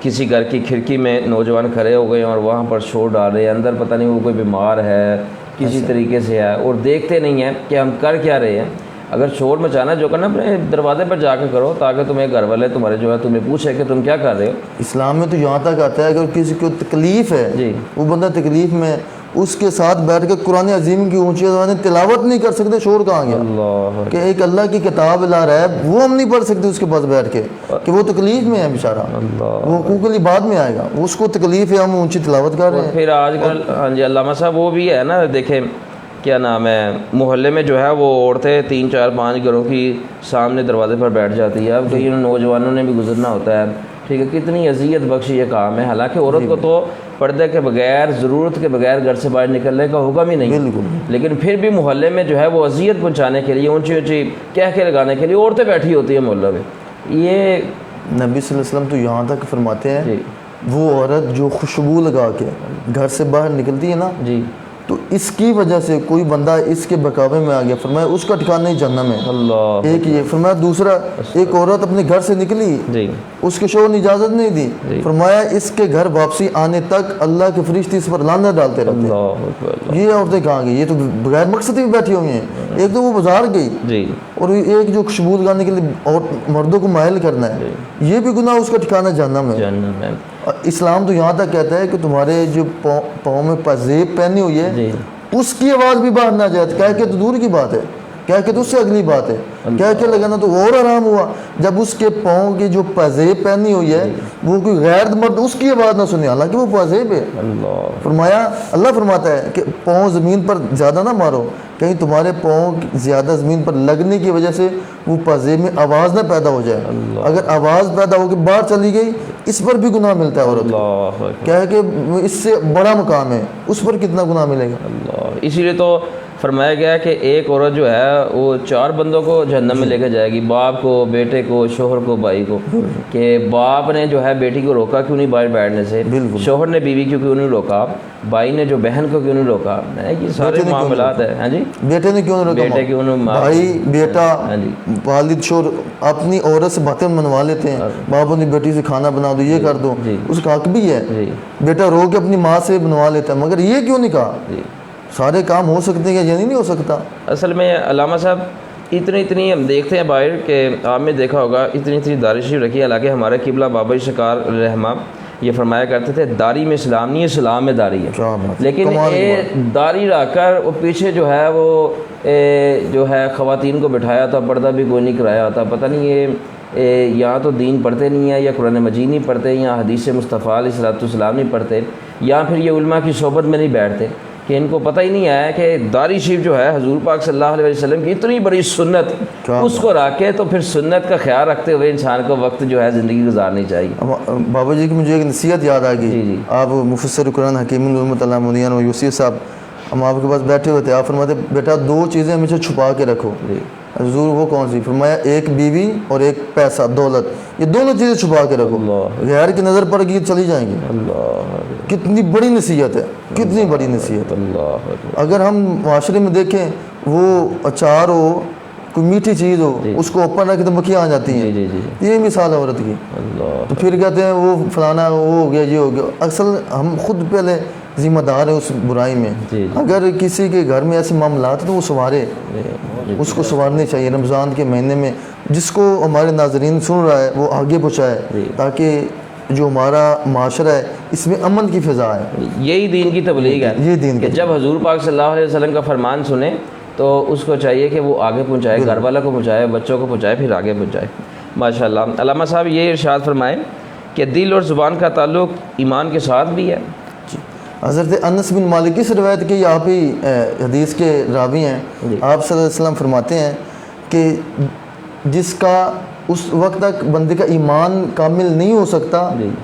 B: کسی گھر کی کھڑکی میں نوجوان کھڑے ہو گئے اور وہاں پر شور ڈال رہے ہیں، اندر پتہ نہیں وہ کوئی بیمار ہے کسی طریقے سے ہے، اور دیکھتے نہیں ہیں کہ ہم کر کیا رہے ہیں. اگر شور مچانا جو کرنا اپنے دروازے پر جا کے کرو تاکہ تمہیں گھر والے تمہارے جو ہے تمہیں پوچھے کہ تم کیا کر رہے ہو.
E: اسلام میں تو یہاں تک آتا ہے اگر کسی کو تکلیف ہے، وہ بندہ تکلیف میں، اس کے ساتھ بیٹھ کے قرآن عظیم کی اونچی آواز میں تلاوت نہیں کر سکتے. شور کہاں گیا کہ ایک اللہ کی کتاب لا رہا ہے وہ ہم نہیں پڑھ سکتے اس کے پاس بیٹھ کے کہ وہ تکلیف میں ہے بیچارہ، وہ حقوق کے بعد میں آئے گا، اس کو تکلیف ہے، ہم اونچی تلاوت کر رہے ہیں.
B: پھر آج کل ہاں جی علامہ صاحب وہ بھی ہے نا، دیکھیں کیا نام ہے، محلے میں جو ہے وہ عورتیں 3 4 5 گھروں کی سامنے دروازے پر بیٹھ جاتی ہے. اب کئی نوجوانوں نے بھی گزرنا ہوتا ہے، ٹھیک ہے، کتنی اذیت بخش یہ کام ہے. حالانکہ عورت کو تو پردے کے بغیر، ضرورت کے بغیر گھر سے باہر نکلنے کا حکم ہی نہیں، لیکن پھر بھی محلے میں جو ہے وہ اذیت پہنچانے کے لیے، اونچی اونچی کہہ لگانے کے لیے عورتیں بیٹھی ہوتی ہیں محلے میں. یہ
E: نبی صلی اللہ علیہ وسلم تو یہاں تک فرماتے ہیں وہ عورت جو خوشبو لگا کے گھر سے باہر نکلتی ہے نا، تو اس کی وجہ سے کوئی بندہ اس کے بہکاوے میں آ گیا، فرمایا اس کا ٹھکانہ جہنم ہے. اللہ. ایک یہ فرمایا. دوسرا ایک عورت اپنے گھر سے نکلی، اس کے شوہر نے اجازت نہیں دی، فرمایا اس کے گھر واپسی آنے تک اللہ کے فرشتے اس پر لعنت ڈالتے رہتے ہیں. یہ عورتیں کہاں گئی؟ یہ تو بغیر مقصد بھی بیٹھی ہوئی ہیں. ایک تو وہ بازار گئی، اور ایک جو خوشبو لگانے کے لیے اور مردوں کو مائل کرنا ہے، یہ بھی گناہ، اس کا ٹھکانہ جہنم ہے. اسلام تو یہاں تک کہتا ہے کہ تمہارے جو پاؤں میں پازیب پہنی ہوئی ہے اس کی آواز بھی باہر نہ جائے. کہہ کے تو دور کی بات ہے، کہہ کے تو اس سے اگلی بات ہے، کہہ کے لگانا تو اور آرام ہوا. جب اس کے پاؤں کی جو پازیب پہنی ہوئی ہے وہ کوئی غیر مرد اس کی آواز نہ سنے، حالانکہ وہ پازیب ہے. فرمایا، اللہ فرماتا ہے کہ پاؤں زمین پر زیادہ نہ مارو، کہیں تمہارے پاؤں زیادہ زمین پر لگنے کی وجہ سے وہ پازیب میں آواز نہ پیدا ہو جائے. اگر آواز پیدا ہو کے باہر چلی گئی اس پر بھی گناہ ملتا ہے عورت. کیا ہے کہ اس سے بڑا مقام ہے، اس پر کتنا گناہ ملے گا.
B: اسی لیے تو فرمایا گیا کہ ایک عورت جو ہے وہ 4 بندوں کو جہنم میں لے کے جائے گی، باپ کو، بیٹے کو، شوہر کو، بھائی کو، کہ باپ نے جو ہے بیٹی کو روکا کیوں نہیں باہر بیٹھنے سے، شوہر نے بیوی کو کیوں نہیں روکا، بھائی نے جو بہن کو کیوں نہیں روکا، یہ سارے معاملات ہیں. ہاں جی،
E: بیٹے نے کیوں نہیں روکا،
B: بیٹے کیوں نہیں،
E: بھائی بیٹا والد شوہر اپنی عورت سے باتیں منوا لیتے ہیں، باپ اپنی بیٹی سے کھانا بنا دو، یہ کر دو، اس کا حق بھی ہے. بیٹا رو کے اپنی ماں سے بنوا لیتا ہے، مگر یہ کیوں نہیں کہا؟ سارے کام ہو سکتے ہیں، یعنی نہیں ہو سکتا.
B: اصل میں علامہ صاحب اتنی ہم دیکھتے ہیں باہر کہ آپ نے دیکھا ہوگا اتنی داڑھی شریف رکھی. حالانکہ ہمارے قبلہ بابا سرکار رحمہ یہ فرمایا کرتے تھے داڑھی میں اسلام نہیں ہے، اسلام میں داڑھی ہے. لیکن یہ داڑھی رکھ کر وہ پیچھے جو ہے وہ جو ہے خواتین کو بٹھایا تھا، پردہ بھی کوئی نہیں کرایا ہوتا. پتہ نہیں یہ یا تو دین پڑھتے نہیں ہیں، یا قرآن مجید نہیں پڑھتے، یا حدیث مصطفیٰ علیہ الصلوۃ والسلام نہیں پڑھتے، یا پھر یہ علماء کی صحبت میں نہیں بیٹھتے کہ ان کو پتہ ہی نہیں ہے کہ داڑھی شریف جو ہے حضور پاک صلی اللہ علیہ وسلم کی اتنی بڑی سنت، اس کو رکھ کے تو پھر سنت کا خیال رکھتے ہوئے انسان کو وقت جو ہے زندگی گزارنی چاہیے.
E: بابا جی کی مجھے ایک نصیحت یاد آ گئی. آپ مفسر قرآن حکیم الامت علامہ مودیان و یوسف صاحب ہم آپ کے پاس بیٹھے ہوئے تھے. آپ فرماتے بیٹا 2 چیزیں ہمیشہ چھپا کے رکھو. حضور وہ کون سی؟ فرمایا ایک بیوی اور ایک پیسہ دولت، یہ دونوں چیزیں چھپا کے رکھو، غیر کی نظر پڑ گئی چلی جائیں گی. کتنی بڑی نصیحت ہے، کتنی بڑی نصیحت. اگر ہم معاشرے میں دیکھیں وہ اچار ہو، کوئی میٹھی چیز ہو، اس کو اوپر رکھ کے تو مکھیاں آ جاتی ہیں. یہ مثال ہے عورت کی. تو پھر کہتے ہیں وہ فلانا وہ ہو گیا، یہ ہو گیا. اصل ہم خود پہلے ذمہ دار ہیں اس برائی میں. اگر کسی کے گھر میں ایسے معاملات ہیں تو وہ سنوارے، اس کو سنوارنے چاہیے. رمضان کے مہینے میں جس کو ہمارے ناظرین سن رہا ہے وہ آگے پہنچائے، تاکہ جو ہمارا معاشرہ ہے اس میں امن کی فضا ہے.
B: یہی دین کی تبلیغ ہے.
E: یہ دین
B: کہ جب حضور پاک صلی اللہ علیہ وسلم کا فرمان سنے تو اس کو چاہیے کہ وہ آگے پہنچائے، گھر والوں کو پہنچائے، بچوں کو پہنچائے، پھر آگے پہنچائے. ماشاءاللہ. علامہ صاحب یہ ارشاد فرمائیں کہ دل اور زبان کا تعلق ایمان کے ساتھ بھی ہے.
E: حضرت انس بن مالک اس روایت کے آپ ہی حدیث کے راوی ہیں. آپ صلی اللہ علیہ وسلم فرماتے ہیں کہ جس کا اس وقت تک بندے کا ایمان کامل نہیں ہو سکتا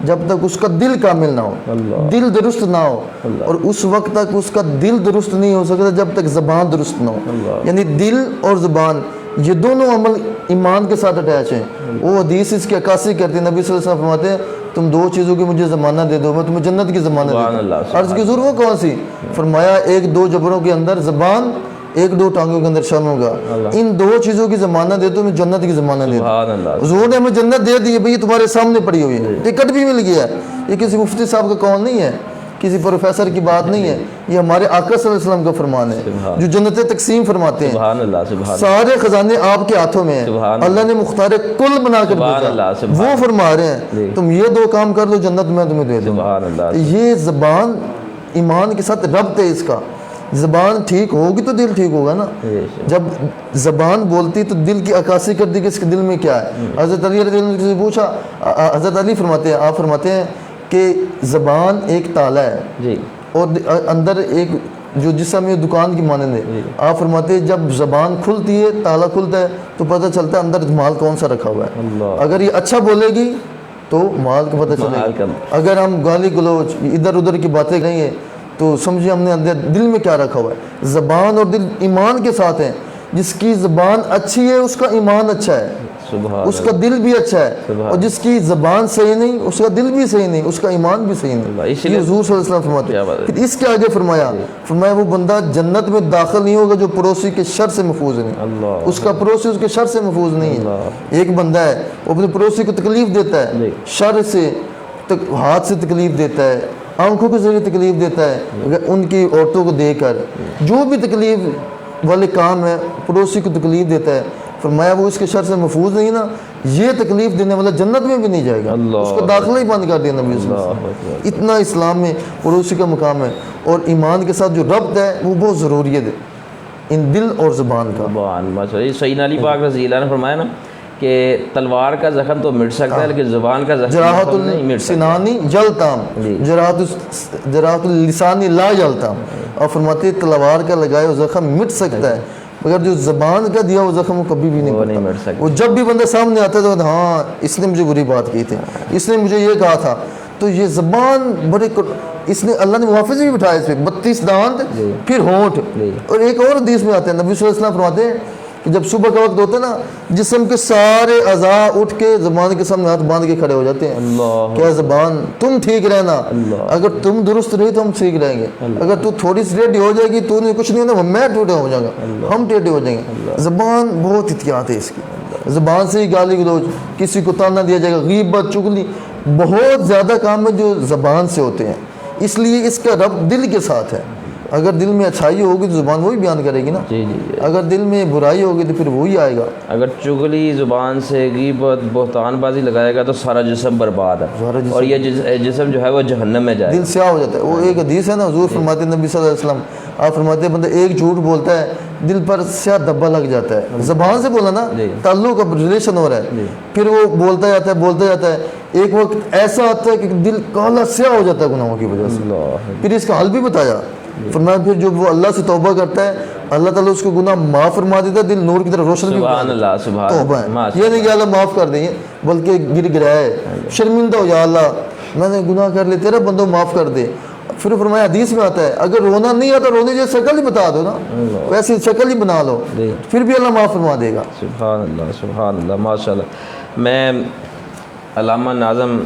E: جب تک اس کا دل کامل نہ ہو، دل درست نہ ہو، اور اس وقت تک اس کا دل درست نہیں ہو سکتا جب تک زبان درست نہ ہو. یعنی دل اور زبان یہ دونوں عمل ایمان کے ساتھ اٹیچ ہیں. وہ حدیث اس کی عکاسی کرتی ہے. نبی صلی اللہ علیہ وسلم فرماتے ہیں تم 2 چیزوں کی مجھے ضمانت دے دو، میں تمہیں جنت کی ضمانت دے دوں. عرض کی ضرور وہ کون سی؟ فرمایا 1-2 جبروں کے اندر زبان، 1-2 ٹانگوں کے اندر شرموں کا. ان 2 چیزوں کی ضمانت دے دو، میں جنت کی ضمانت دے دوں. حضور نے ہمیں جنت دے دی ہے بھئی، تمہارے سامنے پڑی ہوئی ہے، ٹکٹ بھی مل گیا ہے. یہ کسی مفتی صاحب کا قول نہیں ہے، کسی پروفیسر کی بات نہیں ہے، یہ ہمارے آقا صلی اللہ علیہ وسلم کا فرمان ہے جو جنتیں تقسیم فرماتے ہیں. سارے خزانے آپ کے ہاتھوں میں ہیں، اللہ نے مختار کل بنا کر بھیجا. وہ فرما رہے ہیں تم یہ 2 کام کر دو، جنت میں تمہیں دے دوں. یہ زبان ایمان کے ساتھ ربط ہے اس کا. زبان ٹھیک ہوگی تو دل ٹھیک ہوگا نا. جب زبان بولتی تو دل کی عکاسی کر دی کہ اس کے دل میں کیا ہے. حضرت علی رضی اللہ عنہ سے پوچھا، حضرت علی فرماتے ہیں، آپ فرماتے ہیں کہ زبان ایک تالا ہے اور اندر ایک جو جسم ہے دکان کی مانند ہے. آپ فرماتے ہیں جب زبان کھلتی ہے، تالا کھلتا ہے تو پتہ چلتا ہے اندر مال کون سا رکھا ہوا ہے. اگر یہ اچھا بولے گی تو مال کا پتہ چلے گا. اگر ہم گالی گلوچ ادھر ادھر کی باتیں کہیں گے تو سمجھے ہم نے اندر دل میں کیا رکھا ہوا ہے. زبان اور دل ایمان کے ساتھ ہیں. جس کی زبان اچھی ہے اس کا ایمان اچھا ہے، اس کا دل بھی اچھا ہے. اور جس کی زبان صحیح نہیں اس کا دل بھی صحیح نہیں، اس کا ایمان بھی صحیح نہیں. یہ حضور صلی اللہ علیہ وسلم فرماتے ہیں. اس کے آگے فرمایا وہ بندہ جنت میں داخل نہیں ہوگا جو پڑوسی کے شر سے محفوظ نہیں. اس کا پڑوسی اس کے شر سے محفوظ نہیں ہے. ایک بندہ ہے وہ اپنے پڑوسی کو تکلیف دیتا ہے، شر سے، ہاتھ سے تکلیف دیتا ہے، آنکھوں کے ذریعے تکلیف دیتا ہے، ان کی عورتوں کو دے کر جو بھی تکلیف والے کام ہے پڑوسی کو تکلیف دیتا ہے. فرمایا وہ اس کے شر سے محفوظ نہیں نا، یہ تکلیف دینے والا جنت میں بھی نہیں جائے گا. اس کو داخلہ ہی بند کر دیا نبی صلی اللہ علیہ وسلم. اتنا اسلام میں پڑوسی کا مقام ہے. اور ایمان کے ساتھ جو ربط ہے وہ بہت ضروری ہے ان دل اور زبان کا.
B: سیدنا علی پاک رضی اللہ عنہ فرمایا نا کہ تلوار کا زخم تو مٹ سکتا ہے لیکن زبان کا زخم نہیں مٹ سکتا.
E: سنانی جلتام، جراحت اللسانی لا جلتام. اور فرماتے تلوار کا لگائے وہ زخم مٹ سکتا ہے مگر جو زبان کا دیا وہ زخم وہ کبھی بھی نہیں مٹ سکتا. وہ جب بھی بندہ سامنے آتا ہے تو ہاں اس نے مجھے بری بات کی تھی، اس نے مجھے یہ کہا تھا، تو یہ زبان بڑے اس نے اللہ نے محافظ بھی بٹھایا اس پہ 32 دانت پھر ہونٹ. اور ایک اور حدیث میں آتے ہیں نبی صلی اللہ علیہ وسلم فرماتے ہیں کہ جب صبح کا وقت ہوتا ہے نا جسم کے سارے اعضاء اٹھ کے زبان کے سامنے ہاتھ باندھ کے کھڑے ہو جاتے ہیں. کیا زبان تم ٹھیک رہنا, اگر تم درست رہی تو ہم ٹھیک رہیں گے, اگر تو تھوڑی سی ٹیڑھی ہو جائے گی تو کچھ نہیں ہونا, میں ٹوٹا ہو جاؤں گا, ہم ٹیڑھے ہو جائیں گے. زبان بہت احتیاط ہے اس کی, زبان سے ہی گالی گلوچ, کسی کو تانا دیا جائے گا, غیبت چغلی, بہت زیادہ کام ہے جو زبان سے ہوتے ہیں. اس لیے اس کا رب دل کے ساتھ ہے. اگر دل میں اچھائی ہوگی تو زبان وہی بیان کرے گی نا. اگر دل میں برائی ہوگی تو پھر وہی آئے گا.
B: اگر چغلی زبان سے, غیبت, بہتان بازی لگائے گا تو سارا جسم برباد ہے, اور یہ جسم جو ہے وہ جہنم میں جائے گا.
E: دل سیاہ ہو جاتا ہے. وہ ایک حدیث ہے نا, حضور فرماتے ہیں نبی صلی اللہ علیہ وسلم, آپ فرماتے ہیں بندہ ایک جھوٹ بولتا ہے دل پر سیاہ دھبا لگ جاتا ہے. زبان سے بولا نا, تعلق کا ریلیشن ہو رہا ہے, پھر وہ بولتا جاتا ہے. ایک وقت ایسا آتا ہے کہ دل کالا سیاہ ہو جاتا ہے گناہوں کی وجہ سے. پھر اس کا حل بھی بتایا, فرمایا پھر جو وہ اللہ سے توبہ کرتا ہے اللہ تعالیٰ اس کو گناہ معاف فرما دیتا ہے, دل نور کی طرح روشن بھی.
B: سبحان اللہ, سبحان
E: اللہ. یہ نہیں کہ اللہ معاف کر دیں بلکہ گر گرائے, شرمندہ ہو یا اللہ میں نے گناہ کر لیا, تیرا بندوں معاف کر دے. پھر فرمایا حدیث میں آتا ہے اگر رونا نہیں آتا رونے جیسے شکل ہی بتا دو نا, ویسی شکل ہی بنا لو, پھر بھی اللہ معاف فرما دے گا.
B: سبحان اللہ, سبحان اللہ, ماشاء اللہ. میں علامہ ناظم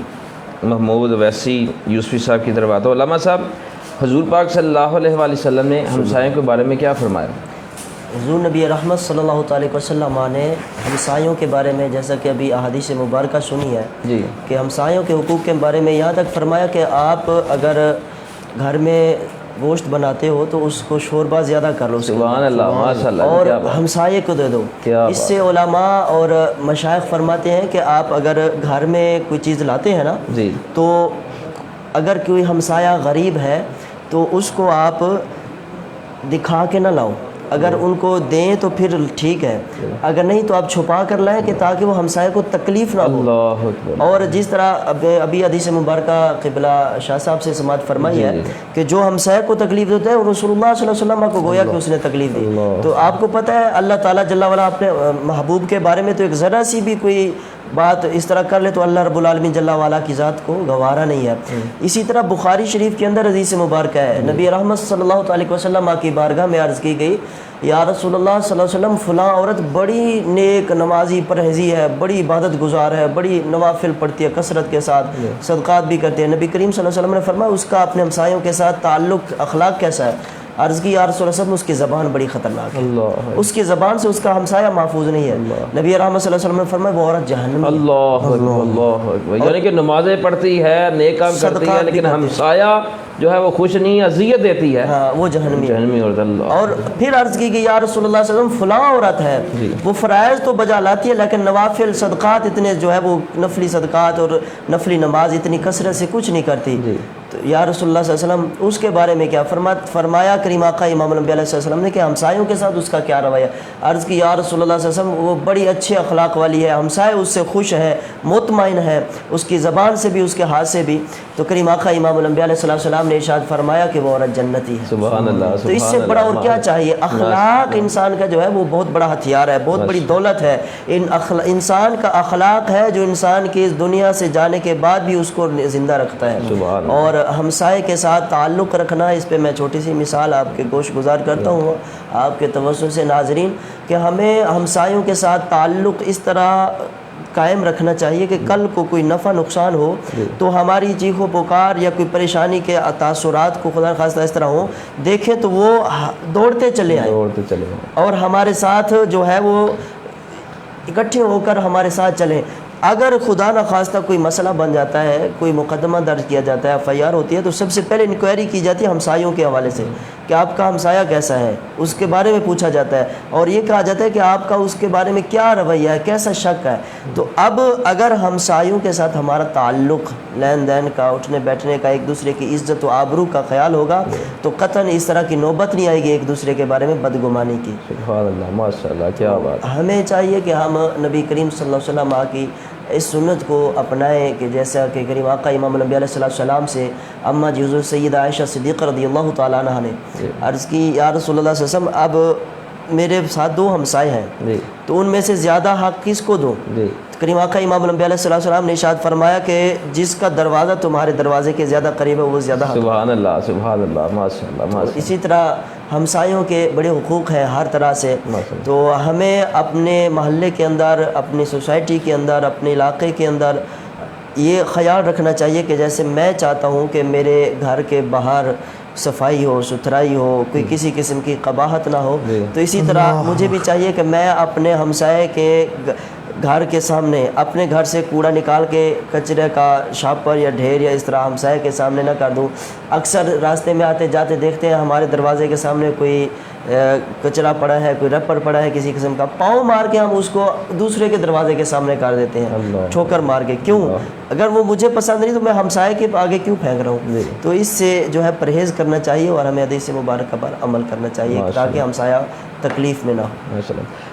B: محمود ویسی یوسفی صاحب کی طرف آتا ہوں. علامہ صاحب, حضور پاک صلی اللہ علیہ وآلہ وسلم نے ہمسایوں کے بارے میں کیا فرمایا؟
D: حضور نبی رحمت صلی اللہ علیہ وسلم نے ہمسایوں کے بارے میں جیسا کہ ابھی احادیث مبارکہ سنی ہے کہ ہمسایوں کے حقوق کے بارے میں یہاں تک فرمایا کہ آپ اگر گھر میں گوشت بناتے ہو تو اس کو شوربہ زیادہ کر لو,
B: سبحان اللہ, ماشاء اللہ,
D: اور ہمسائے کو دے دو. اس سے علماء اور مشائخ فرماتے ہیں کہ آپ اگر گھر میں کوئی چیز لاتے ہیں نا تو اگر کوئی ہمسایہ غریب ہے تو اس کو آپ دکھا کے نہ لاؤ, اگر ان کو دیں تو پھر ٹھیک ہے, اگر نہیں تو آپ چھپا کر لائیں کہ تاکہ وہ ہمسائے کو تکلیف نہ ہو. اور جس طرح ابھی حدیث مبارکہ قبلہ شاہ صاحب سے سماعت فرمائی ہے کہ جو ہمسائے کو تکلیف دیتا ہے وہ رسول اللہ صلی اللہ علیہ وسلم کو گویا کہ اس نے تکلیف دی. تو آپ کو پتہ ہے اللہ تعالیٰ جل وعلا اپنے محبوب کے بارے میں تو ایک ذرا سی بھی کوئی بات اس طرح کر لے تو اللہ رب العالمین جل وعلا کی ذات کو گوارا نہیں ہے. اسی طرح بخاری شریف کے اندر حدیث مبارکہ ہے, نبی رحمت صلی اللہ علیہ وسلم کی بارگاہ میں عرض کی گئی یا رسول اللہ صلی اللہ علیہ وسلم فلاں عورت بڑی نیک نمازی پرہیزی ہے, بڑی عبادت گزار ہے, بڑی نوافل پڑھتی ہے, کثرت کے ساتھ صدقات بھی کرتی ہے. نبی کریم صلی اللہ علیہ وسلم نے فرمایا اس کا اپنے ہمسایوں کے ساتھ تعلق اخلاق کیسا ہے؟ عرض کی یا رسول اللہ اس کی زبان بڑی خطرناک ہے, اس کی زبان سے اس کا ہمسایہ محفوظ نہیں ہے. نبی رحمت صلی اللہ علیہ وسلم نے فرمایا وہ عورت جہنمی.
B: اللہ اکبر, یعنی کہ نمازیں پڑھتی ہے, نیک کام کرتی ہے, لیکن ہمسایہ جو ہے وہ خوش نہیں, اذیت دیتی ہے,
D: وہ جہنمی
B: عورت. اللہ.
D: اور پھر عرض کی کہ یا رسول اللہ صلی اللہ علیہ وسلم فلاں عورت ہے وہ فرائض تو بجا لاتی ہے لیکن نوافل صدقات اتنے جو ہے وہ نفلی صدقات اور نفلی نماز اتنی کثرت سے کچھ نہیں کرتی. تو یا رسول اللہ صلی اللہ علیہ وسلم اس کے بارے میں کیا فرمایا کریم آقا امام الانبیاء علیہ السلام نے کہ ہمسایوں کے ساتھ اس کا کیا رویہ؟ عرض کی یا رسول اللہ صلی اللہ علیہ وسلم وہ بڑی اچھے اخلاق والی ہے, ہمسائے اس سے خوش ہے, مطمئن ہے, اس کی زبان سے بھی اس کے ہاتھ سے بھی. تو کریم آقا امام الانبیاء علیہ السلام نے ارشاد فرمایا کہ وہ عورت جنتی ہے.
B: سبحان اللہ.
D: تو اس سے بڑا اور کیا چاہیے؟ اخلاق انسان کا جو ہے وہ بہت بڑا ہتھیار ہے, بہت بڑی دولت ہے. انسان کا اخلاق ہے جو انسان کی اس دنیا سے جانے کے بعد بھی اس کو زندہ رکھتا ہے. اور ہمسائے کے ساتھ تعلق رکھنا, اس پہ میں چھوٹی سی مثال آپ کے گوش گزار کرتا ہوں آپ کے توسط سے ناظرین, کہ ہمیں ہمسایوں کے ساتھ تعلق اس طرح قائم رکھنا چاہیے کہ کل کو کوئی نفع نقصان ہو تو ہماری چیخ و پکار یا کوئی پریشانی کے تاثرات کو خدا خواستہ اس طرح ہوں دیکھیں تو وہ دوڑتے چلے آئیں اور ہمارے ساتھ جو ہے وہ اکٹھے ہو کر ہمارے ساتھ چلیں. اگر خدا نخواستہ کوئی مسئلہ بن جاتا ہے, کوئی مقدمہ درج کیا جاتا ہے, FIR ہوتی ہے, تو سب سے پہلے انکوائری کی جاتی ہے ہمسایوں کے حوالے سے کہ آپ کا ہمسایہ کیسا ہے, اس کے بارے میں پوچھا جاتا ہے اور یہ کہا جاتا ہے کہ آپ کا اس کے بارے میں کیا رویہ ہے, کیسا شک ہے. تو اب اگر ہمسایوں کے ساتھ ہمارا تعلق لین دین کا, اٹھنے بیٹھنے کا, ایک دوسرے کی عزت و آبرو کا خیال ہوگا تو قطعاً اس طرح کی نوبت نہیں آئے گی ایک دوسرے کے بارے میں بدگمانی کی.
B: سبحان اللہ, ماشاء اللہ, کیا بات.
D: ہمیں چاہیے کہ ہم نبی کریم صلی اللہ علیہ وسلم کی اس سنت کو اپنائیں کہ جیسا کہ کریم آقا امام الانبیاء علیہ السلام سے اماں حضرت سیدہ عائشہ صدیقہ رضی اللہ تعالیٰ عنہ نے عرض کی یا رسول اللہ صلی اللہ علیہ وسلم اب میرے ساتھ 2 ہمسائے ہیں
B: جی
D: تو ان میں سے زیادہ حق کس کو دوں؟
B: جی
D: کریم آقا امام الانبیاء علیہ السلام نے ارشاد فرمایا کہ جس کا دروازہ تمہارے دروازے کے زیادہ قریب ہے وہ زیادہ حق.
B: سبحان اللہ سبحان اللہ ماشاء اللہ ماشاء اللہ.
D: اسی طرح ہمسایوں کے بڑے حقوق ہیں ہر طرح سے. تو ہمیں اپنے محلے کے اندر، اپنی سوسائٹی کے اندر، اپنے علاقے کے اندر یہ خیال رکھنا چاہیے کہ جیسے میں چاہتا ہوں کہ میرے گھر کے باہر صفائی ہو، ستھرائی ہو، کوئی کسی قسم کی قباحت نہ ہو، تو اسی طرح مجھے بھی چاہیے کہ میں اپنے ہمسائے کے گھر کے سامنے اپنے گھر سے کوڑا نکال کے کچرے کا شاپر یا ڈھیر یا اس طرح ہمسائے کے سامنے نہ کر دوں. اکثر راستے میں آتے جاتے دیکھتے ہیں ہمارے دروازے کے سامنے کوئی کچرا پڑا ہے، کوئی رپڑ پڑا ہے کسی قسم کا، پاؤں مار کے ہم اس کو دوسرے کے دروازے کے سامنے کر دیتے ہیں، ٹھوکر مار کے. کیوں؟ اگر وہ مجھے پسند نہیں تو میں ہمسائے کے آگے کیوں پھینک رہا ہوں؟ تو اس سے جو ہے پرہیز کرنا چاہیے اور ہمیں حدیث مبارکہ پر عمل کرنا چاہیے تاکہ ہمسایہ تکلیف میں نہ ہو.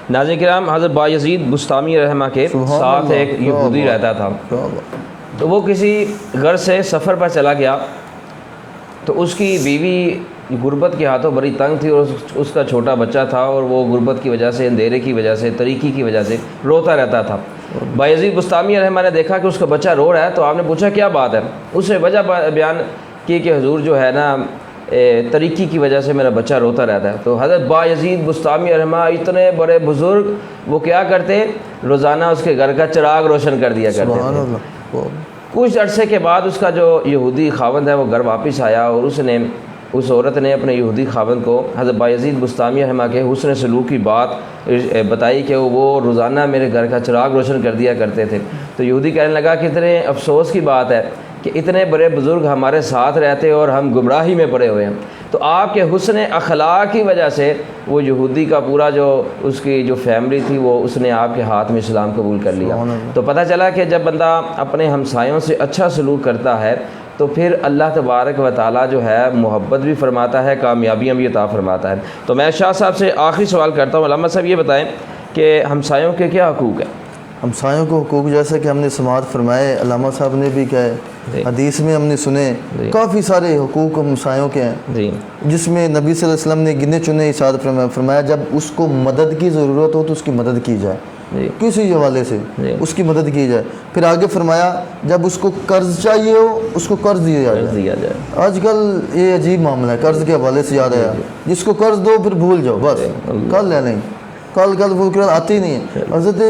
B: ناظرین کرام، حضرت بایزید بستامی رحمہ کے ساتھ ایک یہودی رہتا تھا. تو وہ کسی گھر سے سفر پر چلا گیا تو اس کی بیوی غربت کے ہاتھوں بڑی تنگ تھی اور اس کا چھوٹا بچہ تھا اور وہ غربت کی وجہ سے، اندھیرے کی وجہ سے، تاریکی کی وجہ سے روتا رہتا تھا. بایزید بستامی رحمہ نے دیکھا کہ اس کا بچہ رو رہا ہے تو آپ نے پوچھا کیا بات ہے؟ اس نے وجہ بیان کی کہ حضور جو ہے نا طریقی کی وجہ سے میرا بچہ روتا رہتا ہے. تو حضرت بایزید بستامی رحمہ اتنے بڑے بزرگ، وہ کیا کرتے؟ روزانہ اس کے گھر کا چراغ روشن کر دیا کرتے تھے. کچھ عرصے کے بعد اس کا جو یہودی خاوند ہے وہ گھر واپس آیا اور اس عورت نے اپنے یہودی خاوند کو حضرت بایزید بستامی رحمہ کے حسن سلوک کی بات بتائی کہ وہ روزانہ میرے گھر کا چراغ روشن کر دیا کرتے تھے. تو یہودی کہنے لگا کہ اتنے افسوس کی بات ہے کہ اتنے بڑے بزرگ ہمارے ساتھ رہتے اور ہم گمراہی میں پڑے ہوئے ہیں. تو آپ کے حسن اخلاق کی وجہ سے وہ یہودی کا پورا جو اس کی جو فیملی تھی وہ اس نے آپ کے ہاتھ میں اسلام قبول کر لیا. تو پتہ چلا کہ جب بندہ اپنے ہمسایوں سے اچھا سلوک کرتا ہے تو پھر اللہ تبارک و تعالیٰ جو ہے محبت بھی فرماتا ہے، کامیابیاں بھی عطا فرماتا ہے. تو میں شاہ صاحب سے آخری سوال کرتا ہوں، علامہ صاحب یہ بتائیں کہ ہمسایوں کے کیا حقوق ہیں؟
E: ہمسایوں کو حقوق جیسا کہ ہم نے سماعت فرمائے، علامہ صاحب نے بھی کہے، حدیث میں ہم نے سنے کافی سارے حقوق ہمسایوں کے ہیں، جس میں نبی صلی اللہ علیہ وسلم نے گنے چنے ارشاد فرمایا جب اس کو مدد کی ضرورت ہو تو اس کی مدد کی جائے، کسی حوالے سے اس کی مدد کی جائے. پھر آگے فرمایا جب اس کو قرض چاہیے ہو اس کو قرض دیا جائے. آج کل یہ عجیب معاملہ ہے، قرض کے حوالے سے یاد آیا، جس کو قرض دو پھر بھول جاؤ، بس کل لے لیں، کل وہ آتی نہیں ہے. حضرت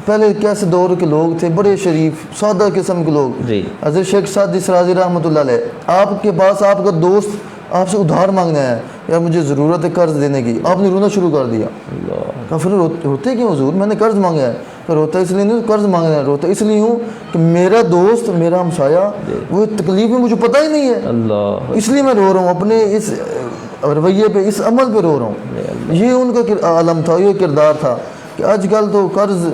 E: پہلے کیسے دور کے لوگ تھے، بڑے شریف سادہ قسم کے لوگ. حضرت شیخ سعدی سرازی رحمۃ اللہ علیہ، آپ کے پاس آپ کا دوست آپ سے ادھار مانگنے آیا، یار مجھے ضرورت ہے قرض دینے کی، آپ نے رونا شروع کر دیا. کہا پھر روتے کیوں حضور؟ میں نے قرض مانگا ہے. کہ روتا اس لیے نہیں قرض مانگنا ہے، روتا اس لیے ہوں کہ میرا دوست میرا ہمسایہ وہ تکلیف میں مجھے پتہ ہی نہیں ہے، اس لیے میں رو رہا ہوں، اپنے اس رویے پہ اس عمل پہ رو رہا ہوں. یہ ان کا عالم تھا، یہ کردار تھا. کہ آج کل تو قرض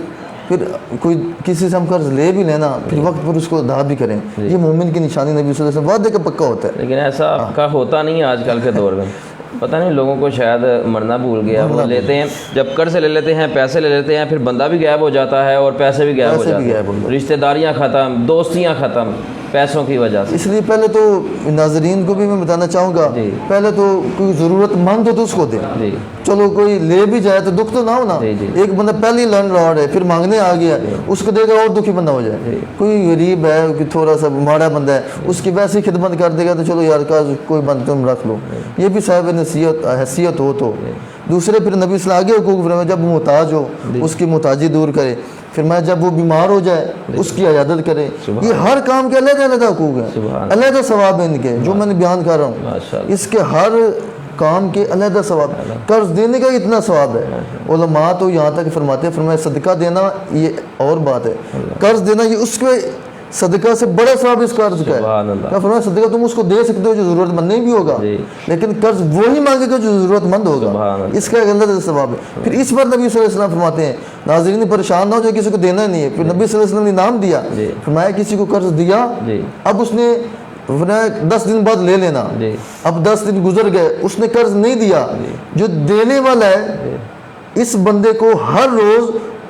E: پھر کوئی کسی سے ہم قرض لے بھی لینا پھر وقت پر اس کو ادا بھی کریں، یہ مومن کی نشانی نبی صلی اللہ علیہ وسلم وعدے کا پکا ہوتا ہے.
B: لیکن ایسا کا ہوتا نہیں ہے آج کل کے دور میں. پتہ نہیں لوگوں کو شاید مرنا بھول گیا، وہ لیتے ہیں جب قرض لے لیتے ہیں، پیسے لے لیتے ہیں، پھر بندہ بھی غائب ہو جاتا ہے اور پیسے بھی غائب ہو جاتے ہیں، رشتہ داریاں ختم، دوستیاں ختم پیسوں کی وجہ سے.
E: اس لیے پہلے تو ناظرین کو بھی میں بتانا چاہوں گا، پہلے تو کوئی ضرورت مند ہو تو اس کو دیں. چلو کوئی لے بھی جائے تو دکھ تو نہ ہونا. ایک بندہ پہلی لرن راڈ ہے پھر مانگنے آ گیا، اس کو دے گا اور دکھی بندہ ہو جائے. کوئی غریب ہے کہ تھوڑا سا ماڑا بندہ ہے، اس کی ویسے ہی خدمت کر دے گا تو چلو یار کا کوئی بند تم رکھ لو، یہ بھی صاحب نصیحت حیثیت ہو. تو دوسرے پھر نبی صلی اللہ علیہ وسلم آگے حقوق فرمایا جب وہ محتاج ہو اس کی محتاجی دور کرے. پھر میں جب وہ بیمار ہو جائے اس کی عیادت کرے. یہ ہر کام کے علیحدہ علیحدہ حقوق ہیں، علیحدہ ثواب ہیں ان کے، جو میں نے بیان کر رہا ہوں اس کے ہر کام کے علیحدہ ثواب. قرض دینے کا اتنا ثواب ہے، علماء تو یہاں تک فرماتے ہیں، فرمایا صدقہ دینا یہ اور بات ہے، قرض دینا یہ اس کے صدقہ سے بڑا ثواب اس قرض کا ہے. فرمایا صدقہ تم اس کو دے سکتے ہو جو ضرورت مند نہیں بھی ہوگا، لیکن قرض وہی مانگے گا جو ضرورت مند ہوگا، اس کا ایک اللہ ثواب ہے. پھر اس پر نبی صلی اللہ علیہ وسلم فرماتے ہیں ناظرین پریشان نہ ہو جو کسی کو دینا نہیں ہے. پھر نبی صلی اللہ علیہ وسلم نے انعام دیا، فرمایا کسی کو قرض دیا، اب اس نے 10 دن بعد لے لینا. اب 10 دن گزر گئے اس نے قرض نہیں دیا، جو دینے والا ہے اس بندے کو ہر روز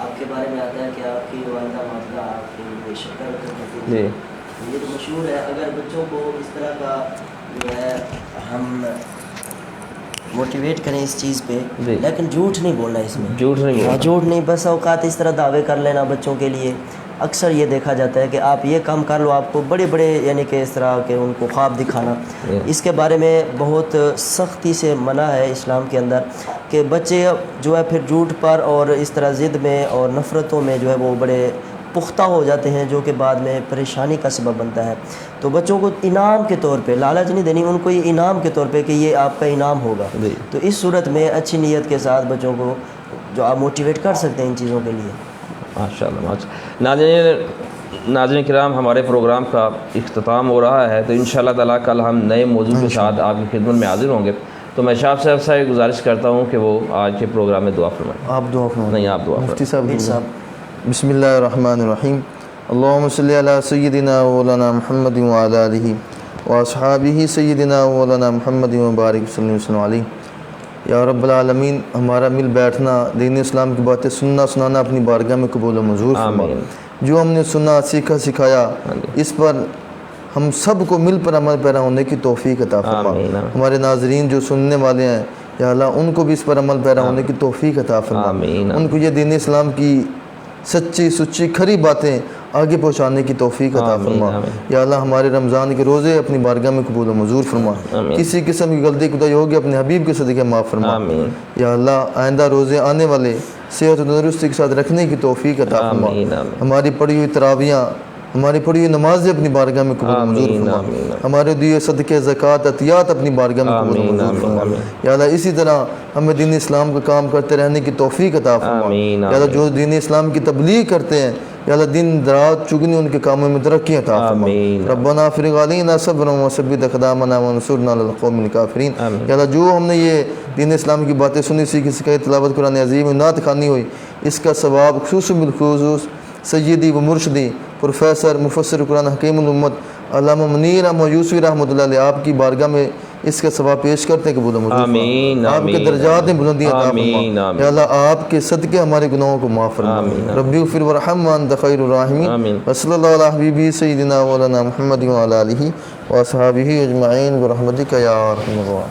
D: آپ کے بارے میں آتا ہے کہ آپ کی والدہ ماجدہ آپ کی شکر کرتی
B: جی
D: یہ تو مشہور ہے. اگر بچوں کو اس طرح کا جو ہے ہم موٹیویٹ کریں اس چیز پہ, لیکن جھوٹ نہیں بولنا اس میں,
B: جھوٹ نہیں بولنا,
D: جھوٹ نہیں, بس اوقات اس طرح دعوے کر لینا بچوں کے لیے. اکثر یہ دیکھا جاتا ہے کہ آپ یہ کام کر لو, آپ کو بڑے بڑے یعنی کہ اس طرح کے ان کو خواب دکھانا. اس کے بارے میں بہت سختی سے منع ہے اسلام کے اندر کہ بچے جو ہے پھر جھوٹ پر اور اس طرح ضد میں اور نفرتوں میں جو ہے وہ بڑے پختہ ہو جاتے ہیں, جو کہ بعد میں پریشانی کا سبب بنتا ہے. تو بچوں کو انعام کے طور پہ لالچ نہیں دینی, ان کو یہ انعام کے طور پہ کہ یہ آپ کا انعام ہوگا. تو اس صورت میں اچھی نیت کے ساتھ بچوں کو جو آپ موٹیویٹ کر سکتے ہیں ان چیزوں کے لیے.
B: ماشاء اللہ. ناظرین کرام, ہمارے پروگرام کا اختتام ہو رہا ہے, تو انشاءاللہ تعالیٰ کل ہم نئے موضوع کے ساتھ آپ کی خدمت میں حاضر ہوں گے. تو میں شاہ صاحب سے گزارش کرتا ہوں کہ وہ آج کے پروگرام میں دعا فرمائیں.
E: آپ دعا فرمائیں.
B: نہیں, آپ دعا
E: مفتی
B: فرمائیں.
E: صاحب. بسم اللہ الرحمن الرحیم. اللہم صلی علی سیدنا مولانا محمد وعلی آلہ واصحابہ سیدنا مولانا محمد وبارک صلی اللہ علیہ وسلم. یا رب العالمین, ہمارا مل بیٹھنا, دین اسلام کی باتیں سننا سنانا اپنی بارگاہ میں قبول و منظور فرما. جو ہم نے سنا سیکھا سکھایا اس پر ہم سب کو مل پر عمل پیرا ہونے کی توفیق عطا فرما. ہمارے ناظرین جو سننے والے ہیں یا اللہ ان کو بھی اس پر عمل پیرا ہونے کی توفیق عطا فرما. ان کو یہ دین اسلام کی سچی سچی کھری باتیں آگے پہنچانے کی توفیق عطا فرما. یا اللہ ہمارے رمضان کے روزے اپنی بارگاہ میں قبول و منظور فرما. کسی قسم کی غلطی کوتاہی ہوگی اپنے حبیب کے صدقے معاف فرما. یا اللہ آئندہ روزے آنے والے صحت و تندرستی کے ساتھ رکھنے کی توفیق عطا فرما. ہماری پڑھی ہوئی تراویحاں, ہماری پڑھی ہوئی نمازیں اپنی بارگاہ میں قبول و منظور فرما. ہمارے دیے صدقے زکوٰۃ عطیات اپنی بارگاہ میں قبول و منظور فرما. یا اللہ اسی طرح ہمیں دین اسلام کا کام کرتے رہنے کی توفیق عطا فرما. یا اللہ جو دین اسلام کی تبلیغ کرتے ہیں یا اللہ دن رات چگنی ان کے کاموں میں ترقی عطا فرما. ربنا افرغ علینا صبرا وثبت اقدامنا وانصرنا علی القوم الکافرین. یا اللہ جو ہم نے یہ دین اسلام کی باتیں سنی سیکھی سکھائی, تلاوت قرآن عظیم نعت خوانی ہوئی, اس کا ثواب خصوص بالخصوص سیدی و مرشدی پروفیسر مفسر قرآن حکیم الامت علامہ منیر احمد یوسفی رحمۃ اللہ علیہ آپ کی بارگاہ میں اس کا ثواب پیش کرتے ہیں. قبول و منظور فرما. آپ کے درجات میں بلندی عطا فرما. یا اللہ آپ کے صدقے ہمارے گناہوں کو معاف فرما. ربی اغفر وارحم وانت خیر الراحمین. وصلی اللہ علی حبیبی سیدنا مولانا محمد وعلی آلہ واصحابہ اجمعین برحمتک یا ارحم الراحمین.